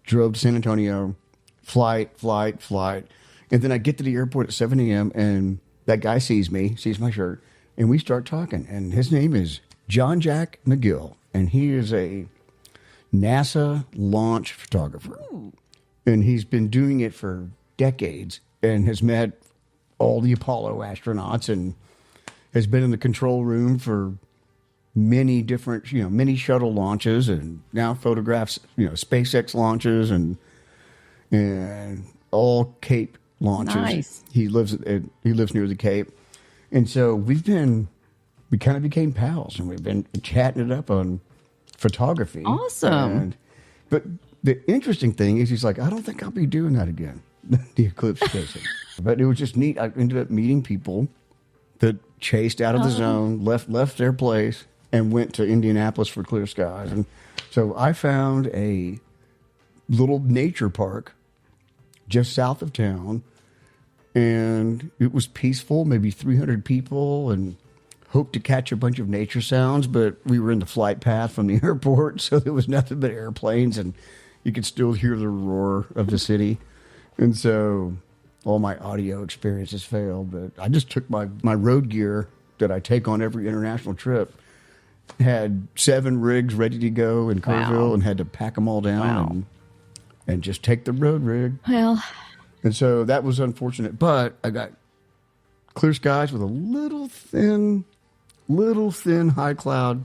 Drove to San Antonio, flight. And then I get to the airport at 7 a.m. and that guy sees my shirt, and we start talking. And his name is John Jack McGill, and he is a NASA launch photographer. Ooh. And he's been doing it for decades and has met all the Apollo astronauts and has been in the control room for many different, many shuttle launches, and now photographs, SpaceX launches and all Cape launches. Nice. He lives near the Cape. And so we kind of became pals, and we've been chatting it up on photography. Awesome. But the interesting thing is, he's like, I don't think I'll be doing that again, the eclipse chasing. But it was just neat. I ended up meeting people that chased out of the zone, left their place, and went to Indianapolis for clear skies. And so I found a little nature park just south of town, and it was peaceful, maybe 300 people, and hoped to catch a bunch of nature sounds, but we were in the flight path from the airport, so there was nothing but airplanes, and you could still hear the roar of the city. And so all my audio experiences failed, but I just took my road gear that I take on every international trip, had 7 rigs ready to go in Kerrville, and had to pack them all down and just take the road rig. Well, and so that was unfortunate, but I got clear skies with a little thin high cloud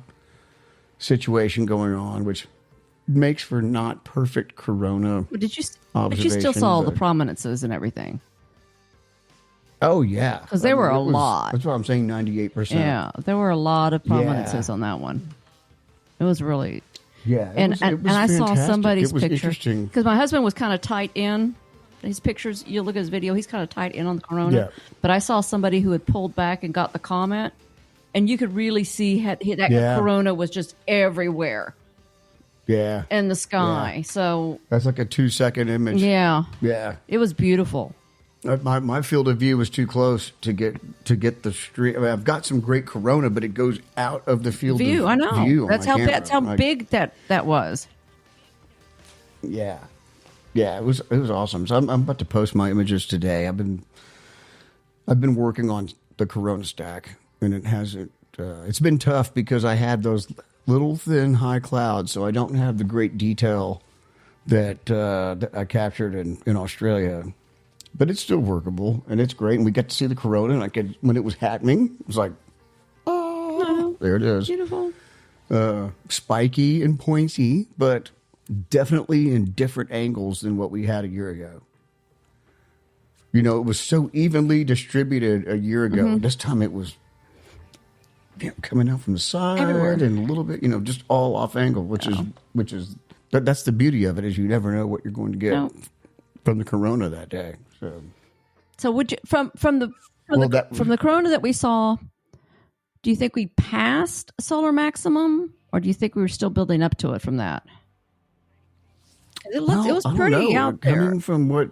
situation going on, which makes for not perfect corona. But you still saw all the prominences and everything. Oh yeah, because there were a lot. That's why I'm saying 98%. Yeah, there were a lot of prominences on that one. It was really and I saw somebody's picture because my husband was kind of tight in his pictures. You look at his video; he's kind of tight in on the corona. Yeah. But I saw somebody who had pulled back and got the comment, and you could really see that corona was just everywhere. Yeah. In the sky. Yeah. So that's like a 2-second image. Yeah. Yeah. It was beautiful. My field of view was too close to get the street. I mean, I've got some great corona, but it goes out of the field of view. I know. View that's how big that was. Yeah. Yeah, it was awesome. So I'm about to post my images today. I've been working on the corona stack, and it's been tough because I had those little thin high clouds, so I don't have the great detail that I captured in Australia. But it's still workable, and it's great. And we got to see the corona, and when it was happening, it was like, oh, there it is. Beautiful. Spiky and pointy, but definitely in different angles than what we had a year ago. You know, it was so evenly distributed a year ago. Mm-hmm. This time it was coming out from the side everywhere, and a little bit, just all off angle, which is that's the beauty of it, is you never know what you're going to get from the corona that day. So would you from the corona that we saw, do you think we passed solar maximum, or do you think we were still building up to it from that? It was pretty out there. Coming from what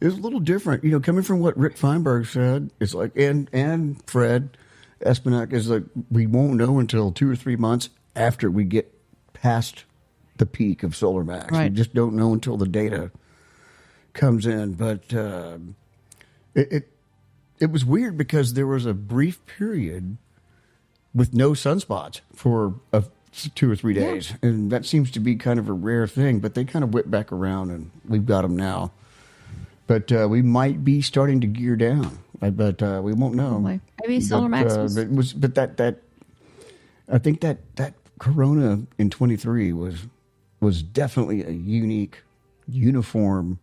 it was a little different, coming from what Rick Feinberg said, it's like and Fred Espenak is like, we won't know until 2 or 3 months after we get past the peak of solar max. Right. We just don't know until the data comes in. But it was weird because there was a brief period with no sunspots for 2 or 3 days, and that seems to be kind of a rare thing. But they kind of whipped back around, and we've got them now. But we might be starting to gear down. But we won't know. Maybe solar max I think that corona in 23 was definitely a unique, uniform,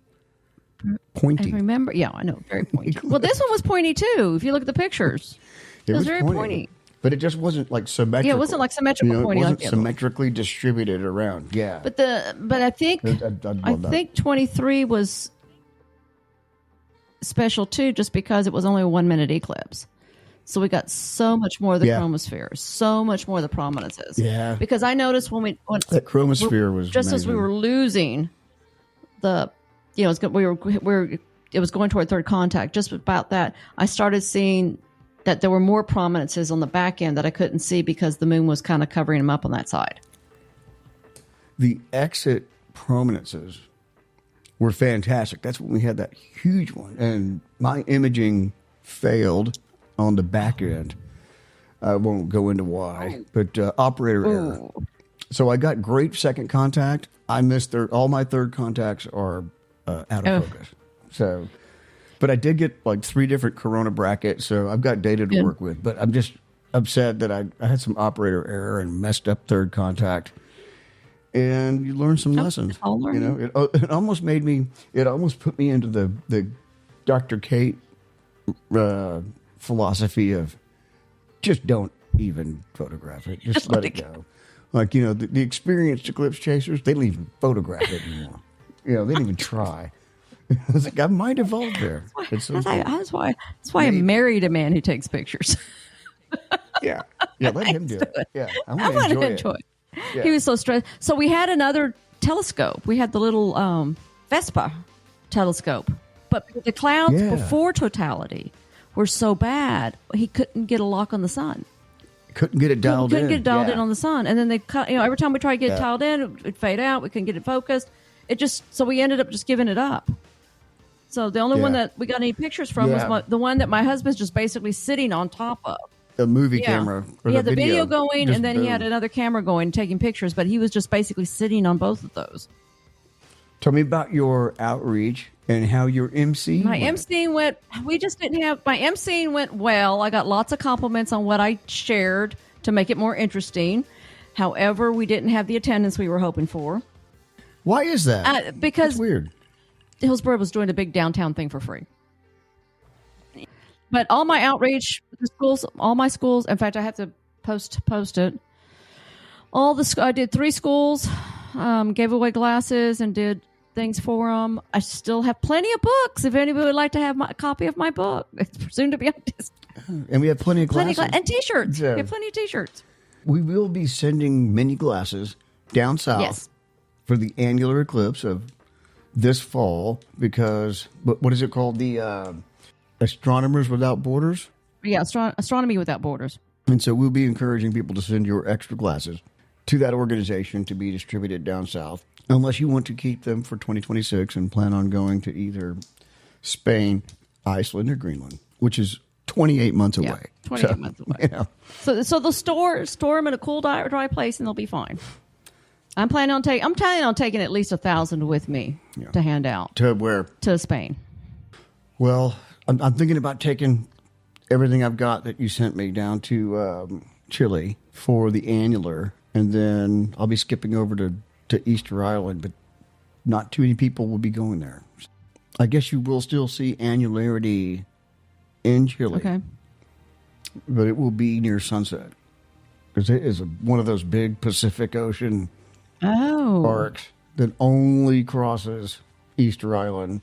pointy. I remember, I know, very pointy. Well, this one was pointy too. If you look at the pictures, it was very pointy. But it just wasn't like symmetrical. Yeah, it wasn't like symmetrical pointy. It wasn't symmetrically distributed around. Yeah. But I think 23 was special too, just because it was only a 1 minute eclipse. So we got so much more of the chromosphere, so much more of the prominences. Yeah. Because I noticed when that chromosphere was just amazing. As we were losing it was going toward third contact. Just about that, I started seeing that there were more prominences on the back end that I couldn't see because the moon was kind of covering them up on that side. The exit prominences were fantastic. That's when we had that huge one. And my imaging failed on the back end. I won't go into why, but operator error. So I got great second contact. I missed all my third contacts are out of focus. So, but I did get like 3 different corona brackets, so I've got data to work with. But I'm just upset that I had some operator error and messed up third contact. And you learn some lessons. It almost made me. It almost put me into the Dr. Kate philosophy of just don't even photograph it. Just let it go. Like the experienced eclipse chasers, they don't even photograph it anymore. They don't even try. It's like I might evolve there. That's why I married a man who takes pictures. Yeah, let him do it. Yeah, I want to enjoy it. Yeah. He was so stressed. So we had another telescope. We had the little Vespa telescope. But the clouds before totality were so bad, he couldn't get a lock on the sun. Couldn't get it dialed in. Couldn't get it dialed in on the sun. And then they cut, every time we tried to get it dialed in, it would fade out. We couldn't get it focused. So we ended up just giving it up. So the only one that we got any pictures from was the one that my husband's just basically sitting on top of. A movie camera. He had the video going, and then he had another camera going, taking pictures, but he was just basically sitting on both of those. Tell me about your outreach and how your MC My emceeing went well. I got lots of compliments on what I shared to make it more interesting. However, we didn't have the attendance we were hoping for. Why is that? Because that's weird. Hillsborough was doing a big downtown thing for free. But all my outreach, all my schools, in fact, I have to post it. I did 3 schools, gave away glasses and did things for them. I still have plenty of books. If anybody would like to have a copy of my book, it's soon to be on display. And we have plenty of glasses. And T-shirts. Yeah. We have plenty of T-shirts. We will be sending mini glasses down south Yes. for the annular eclipse of this fall because, what is it called? The Astronomers Without Borders? Yeah, Astronomy Without Borders. And so we'll be encouraging people to send your extra glasses to that organization to be distributed down south, unless you want to keep them for 2026 and plan on going to either Spain, Iceland, or Greenland, which is 28 months away. 28 months away. You know. So they'll store them in a cool, dry place, and they'll be fine. I'm planning on taking at least 1,000 with me to hand out To where? to Spain. Well, I'm thinking about taking everything I've got that you sent me down to Chile for the annular, and then I'll be skipping over to Easter Island, but not too many people will be going there. I guess you will still see annularity in Chile. Okay. But it will be near sunset. Because it is one of those big Pacific Ocean arcs that only crosses Easter Island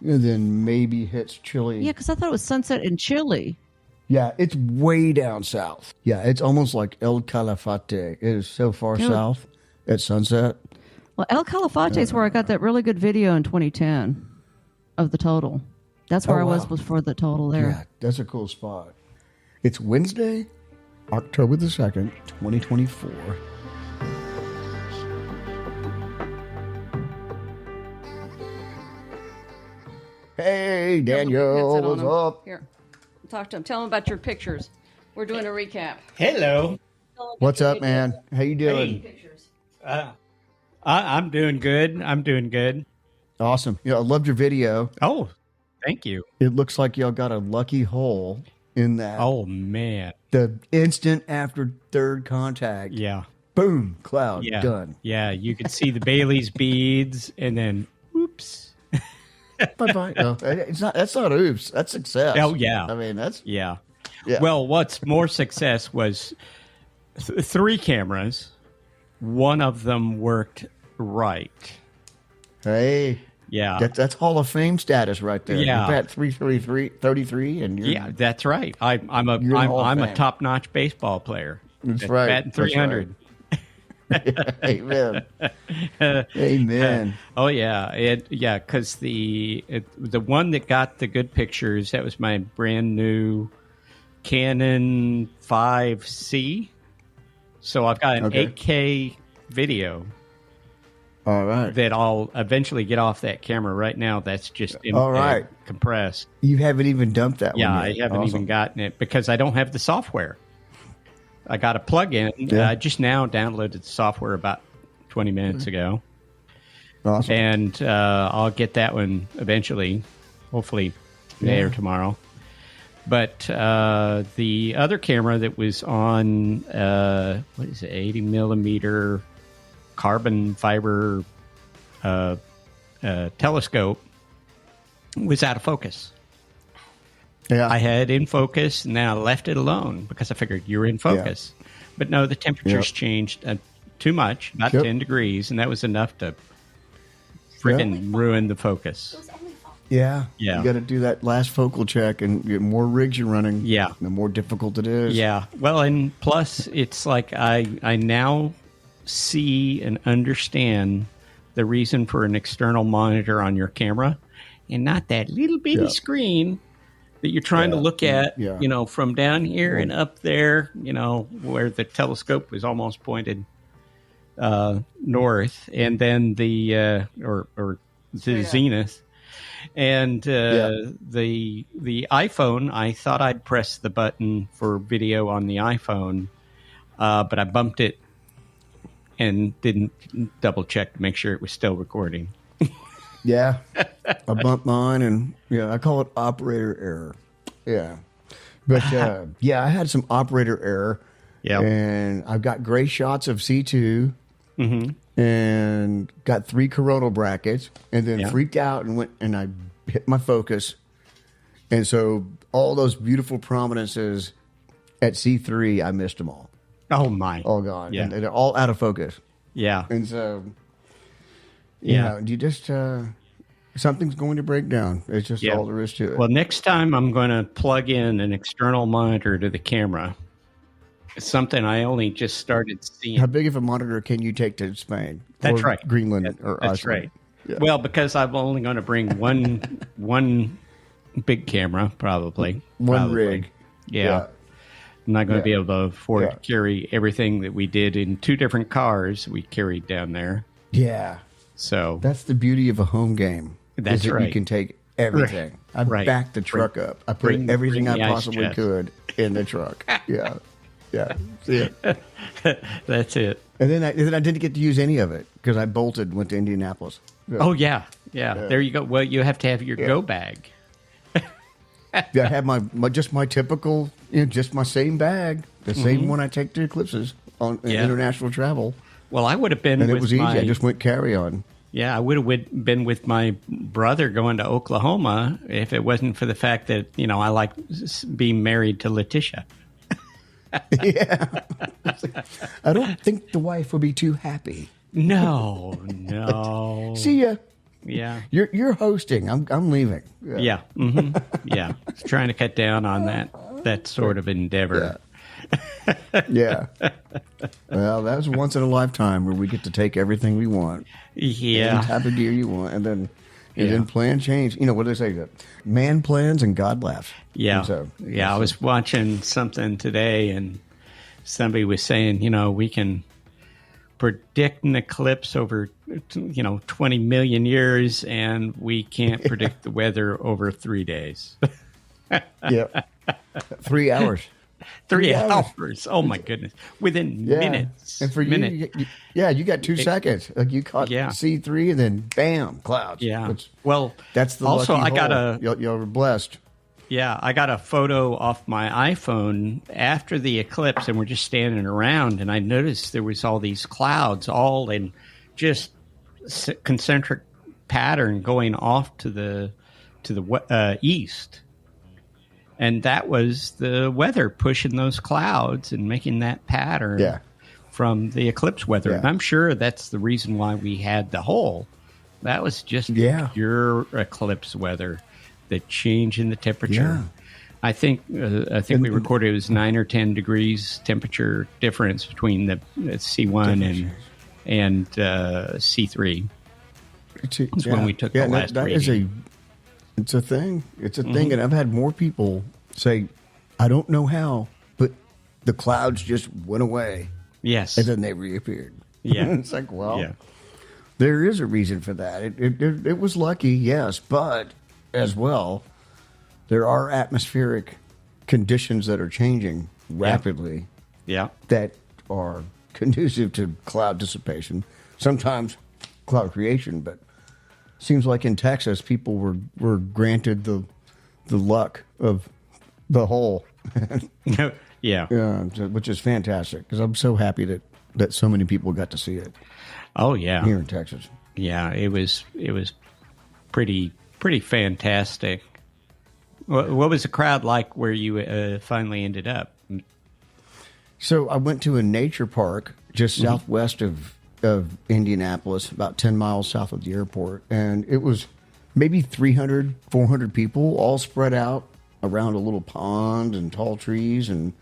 and then maybe hits Chile. Yeah, because I thought it was sunset in Chile. Yeah, it's way down south. Yeah, it's almost like El Calafate. It is so far south at sunset. Well, El Calafate is where I got that really good video in 2010 of the total. That's where I was for the total there. Yeah, that's a cool spot. It's Wednesday, October the 2nd, 2024. Hey, Daniel, Headset on what's him. up? Here, talk to him. Tell him about your pictures. We're doing a recap. Hello. What's up, man? How you doing? I'm doing good. I'm doing good. Awesome. Yeah, I loved your video. Oh, thank you. It looks like y'all got a lucky hole in that. Oh, man. The instant after third contact. Yeah. Boom, cloud, Yeah. done. Yeah. You could see the Bailey's beads and then, oops. Bye-bye. No, that's not oops. That's success. Oh, yeah. I mean, that's... Yeah. Yeah. Well, what's more success was 3 cameras. One of them worked right. Hey. Yeah. That's Hall of Fame status right there. Yeah. You're at 333, and you're... Yeah, that's right. I'm You're in the Hall of a Fame. top-notch baseball player. That's right. Batting 300. Amen. Amen. Oh yeah, because the one that got the good pictures, that was my brand new Canon 5C. So I've got an 8K video. All right. That I'll eventually get off that camera. Right now, that's just compressed. You haven't even dumped that one Yeah, yet. I haven't Awesome. even gotten it because I don't have the software. I got a plug-in. Yeah. I just now downloaded the software about 20 minutes ago. Awesome. And I'll get that one eventually, hopefully today or tomorrow. But the other camera that was on, 80 millimeter carbon fiber telescope was out of focus. Yeah. I had in focus, and then I left it alone because I figured you're in focus. But no, the temperatures changed too much, about 10 degrees, and that was enough to freaking ruin the focus. Yeah. Yeah. You got to do that last focal check, and the more rigs you're running, Yeah. the more difficult it is. Yeah. Well, and plus, it's like I now see and understand the reason for an external monitor on your camera and not that little bitty screen that you're trying to look at, from down here and up there, where the telescope was almost pointed north, and then the or the zenith. And the iPhone, I thought I'd press the button for video on the iPhone, but I bumped it and didn't double check to make sure it was still recording. Yeah. I bumped mine, and I call it operator error. Yeah. But I had some operator error. Yeah. And I've got gray shots of C2 and got 3 coronal brackets, and then freaked out and went and I hit my focus. And so all those beautiful prominences at C3, I missed them all. Oh, my. All gone. Yeah. And they're all out of focus. Yeah. And so, you just, Something's going to break down. It's just Yeah. all there is to it. Well, next time I'm going to plug in an external monitor to the camera. It's something I only just started seeing. How big of a monitor can you take to Spain? That's or right. Greenland or That's Iceland? right. Yeah. Well, because I'm only going to bring one big camera, probably. One Probably. rig. Yeah. I'm not going to be able to afford Yeah. to carry everything that we did in 2 different cars we carried down there. Yeah. So That's the beauty of a home game. That's is that right. You can take everything. I Right. backed the truck up. I put bring- everything bring the I ice possibly chest. could in the truck. Yeah. Yeah. See it. that's it. And then I didn't get to use any of it because I bolted, went to Indianapolis. Yeah. Oh, yeah. There you go. Well, you have to have your go bag. Yeah, I had my typical, just my same bag, the same one I take to eclipses on Yeah. international travel, Well, I would have been and with it was easy. my... I just went carry on. Yeah, I would have been with my brother going to Oklahoma if it wasn't for the fact that, I like being married to Leticia. Yeah, I don't think the wife would be too happy. No. See ya. Yeah. You're hosting. I'm leaving. Yeah. Yeah. Trying to cut down on that sort of endeavor. Yeah. Well, that was once in a lifetime where we get to take everything we want, Yeah. any type of gear you want, and then plan change. What do they say? Man plans and God laughs. Yeah. And so, I was watching something today and somebody was saying, we can predict an eclipse over, 20 million years and we can't predict the weather over 3 days. Yeah. 3 hours. 3 hours. hours. Oh my goodness. Within Yeah. minutes. And for you, you got 2 seconds. Like you caught C3 and then bam, clouds. Yeah. Which, Well, that's the also lucky I got hole. You're blessed. I got a photo off my iPhone after the eclipse, and we're just standing around, and I noticed there was all these clouds, all in just concentric pattern going off to the east, and that was the weather pushing those clouds and making that pattern from the eclipse weather. Yeah. And I'm sure that's the reason why we had the hole. That was just pure eclipse weather. The change in the temperature. Yeah. I think we recorded it was 9 or 10 degrees temperature difference between the C1 and C3. It's when we took the last reading. It's a thing. It's a thing, and I've had more people say, "I don't know how, but the clouds just went away." Yes, and then they reappeared. Yeah, it's like, well, there is a reason for that. It was lucky, yes, but as well, there are atmospheric conditions that are changing rapidly. Yeah. That are conducive to cloud dissipation. Sometimes cloud creation, but seems like in Texas, people were granted the luck of the hole. Yeah, which is fantastic because I'm so happy that so many people got to see it. Oh yeah, here in Texas. Yeah, it was pretty fantastic. What was the crowd like where you finally ended up? So I went to a nature park just southwest of Indianapolis, about 10 miles south of the airport. And it was maybe 300, 400 people all spread out around a little pond and tall trees and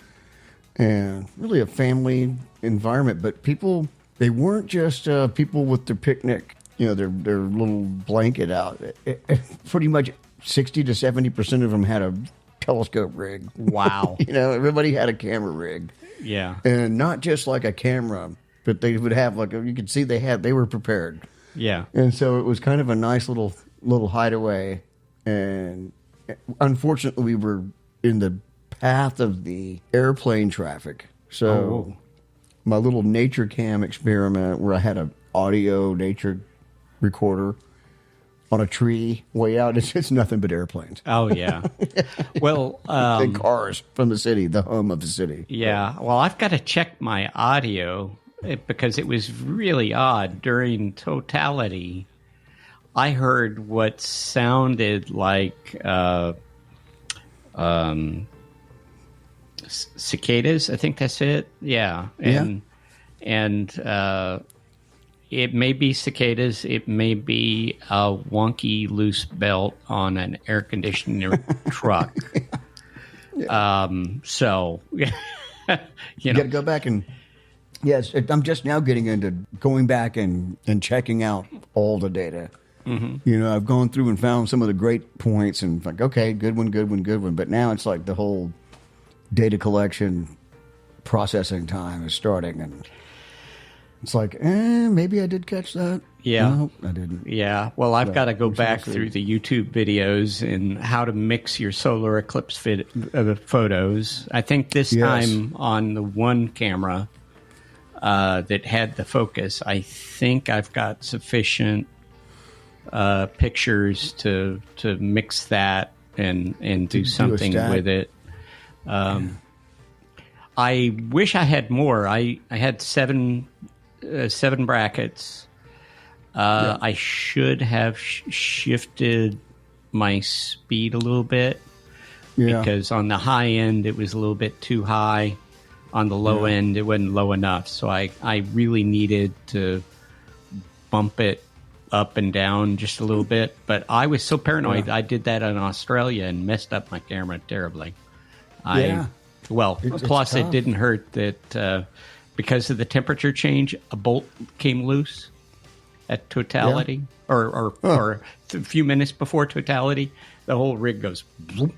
really a family environment. But people, they weren't just people with their picnic, their little blanket out. Pretty much 60 to 70% of them had a telescope rig. Wow. Everybody had a camera rig. Yeah. And not just like a camera, but they would have you could see they were prepared. Yeah. And so it was kind of a nice little hideaway. And unfortunately, we were in the path of the airplane traffic. So my little nature cam experiment where I had an audio nature recorder on a tree way out, it's nothing but airplanes. Oh, yeah. Well, and cars from the city, the home of the city. Yeah. Well, I've got to check my audio because it was really odd. During totality, I heard what sounded like cicadas. I think that's it. Yeah. And It may be cicadas. It may be a wonky loose belt on an air conditioner truck. So, you got to go back and, yes, I'm just now getting into going back and checking out all the data. Mm-hmm. I've gone through and found some of the great points and like, okay, good one. But now it's like the whole data collection processing time is starting, and it's like, maybe I did catch that. Yeah. No, I didn't. Yeah. Well, I've got to go back through the YouTube videos and how to mix your solar eclipse photos. I think this time on the one camera that had the focus, I think I've got sufficient pictures to mix that and do something with it. I wish I had more. I had seven brackets. I should have shifted my speed a little bit because on the high end it was a little bit too high. On the low end it wasn't low enough. So I really needed to bump it up and down just a little bit. But I was so paranoid. I did that in Australia and messed up my camera terribly. Plus it didn't hurt that because of the temperature change, a bolt came loose at totality or a few minutes before totality. The whole rig goes bloop.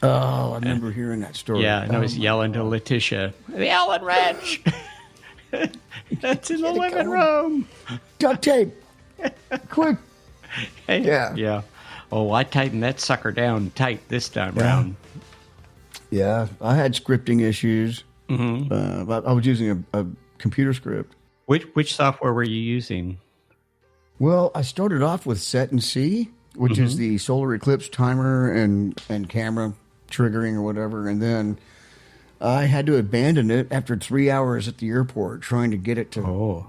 Oh, I remember hearing that story. Yeah, and I was yelling to Leticia, the Allen wrench! That's in the living room! Duct tape! Quick! Hey, yeah. Oh, I tightened that sucker down tight this time around. Yeah, I had scripting issues. Mm-hmm. I was using a computer script. Which software were you using? Well, I started off with Set and See, which is the solar eclipse timer and camera triggering or whatever. And then I had to abandon it after 3 hours at the airport trying to get it to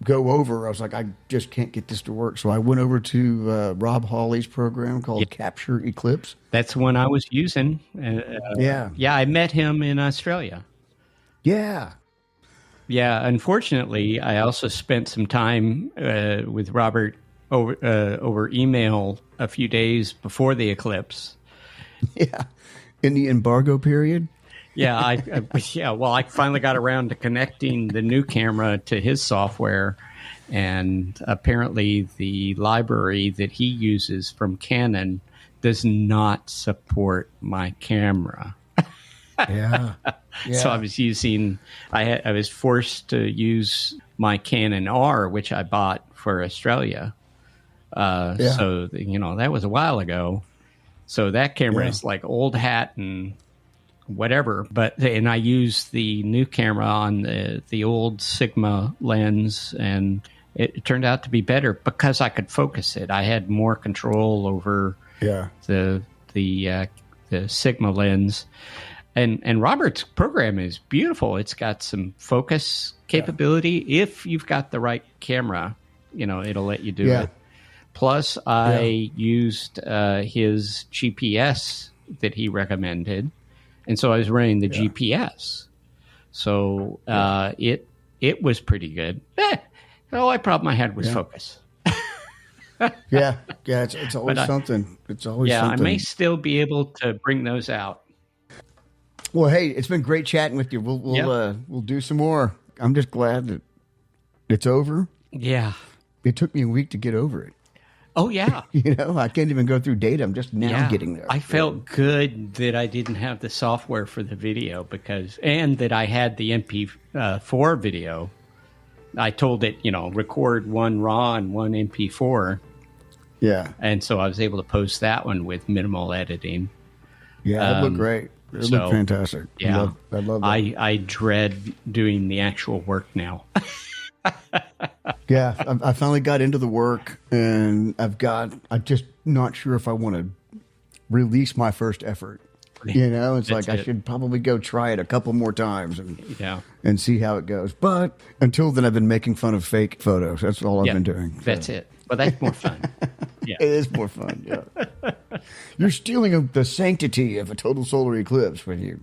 go over. I was like, I just can't get this to work. So I went over to Rob Hawley's program called Capture Eclipse. That's one I was using. Yeah, I met him in Australia. Yeah. Yeah, unfortunately, I also spent some time with Robert over email a few days before the eclipse. Yeah, in the embargo period. Yeah, I finally got around to connecting the new camera to his software, and apparently the library that he uses from Canon does not support my camera. Yeah. So I was using, I was forced to use my Canon R, which I bought for Australia. So, that was a while ago. So that camera is like old hat and whatever. And I used the new camera on the old Sigma lens, and it turned out to be better because I could focus it. I had more control over the Sigma lens. And Robert's program is beautiful. It's got some focus capability. If you've got the right camera, it'll let you do it. Plus, I used his GPS that he recommended, and so I was running the GPS. So it was pretty good. The only problem I had was focus. It's always something. It's always something. I may still be able to bring those out. Well, hey, it's been great chatting with you. We'll do some more. I'm just glad that it's over. Yeah. It took me a week to get over it. Oh, yeah. I can't even go through data. I'm just now getting there. I felt good that I didn't have the software for the video and that I had the MP4 video. I told it, record one RAW and one MP4. Yeah. And so I was able to post that one with minimal editing. Yeah, it looked great. It looked fantastic. Yeah. I love that. I dread doing the actual work now. Yeah, I finally got into the work, and I'm just not sure if I want to release my first effort. It's like I should probably go try it a couple more times and see how it goes. But until then, I've been making fun of fake photos. That's all I've been doing. That's it. Well, that's more fun. Yeah. It is more fun, yeah. You're stealing the sanctity of a total solar eclipse when you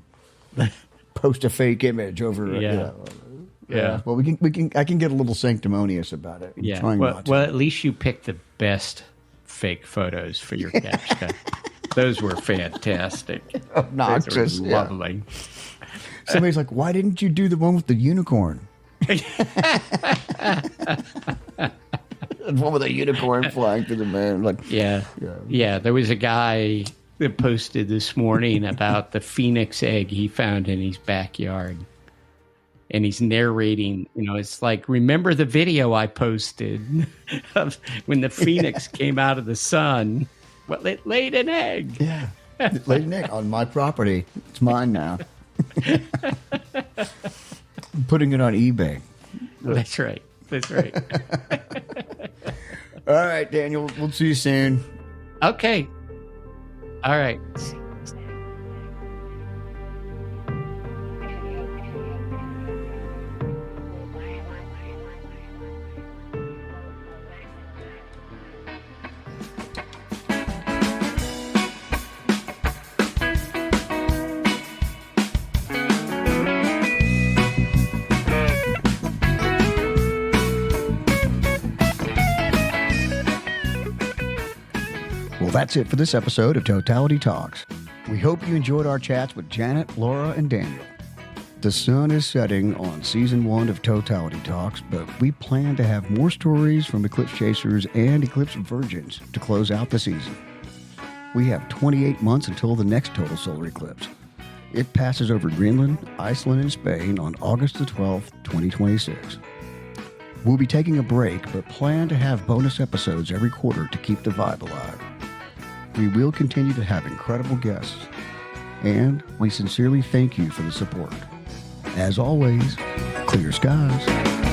post a fake image over. Yeah. Well, I can get a little sanctimonious about it. I'm Yeah. trying not to. Well, at least you picked the best fake photos for your caption. Those were fantastic. Obnoxious. Those were lovely. Somebody's like, why didn't you do the one with the unicorn? The one with a unicorn flying through the moon. Like, Yeah. There was a guy that posted this morning about the phoenix egg he found in his backyard. And he's narrating, it's like, remember the video I posted of when the phoenix came out of the sun? Well, it laid an egg. Yeah. It laid an egg on my property. It's mine now. I'm putting it on eBay. That's right. All right, Daniel. We'll see you soon. Okay. All right. Well, that's it for this episode of Totality Talks. We hope you enjoyed our chats with Janet, Laura, and Daniel. The sun is setting on Season 1 of Totality Talks, but we plan to have more stories from eclipse chasers and eclipse virgins to close out the season. We have 28 months until the next total solar eclipse. It passes over Greenland, Iceland, and Spain on August the 12th, 2026. We'll be taking a break, but plan to have bonus episodes every quarter to keep the vibe alive. We will continue to have incredible guests, and we sincerely thank you for the support. As always, clear skies.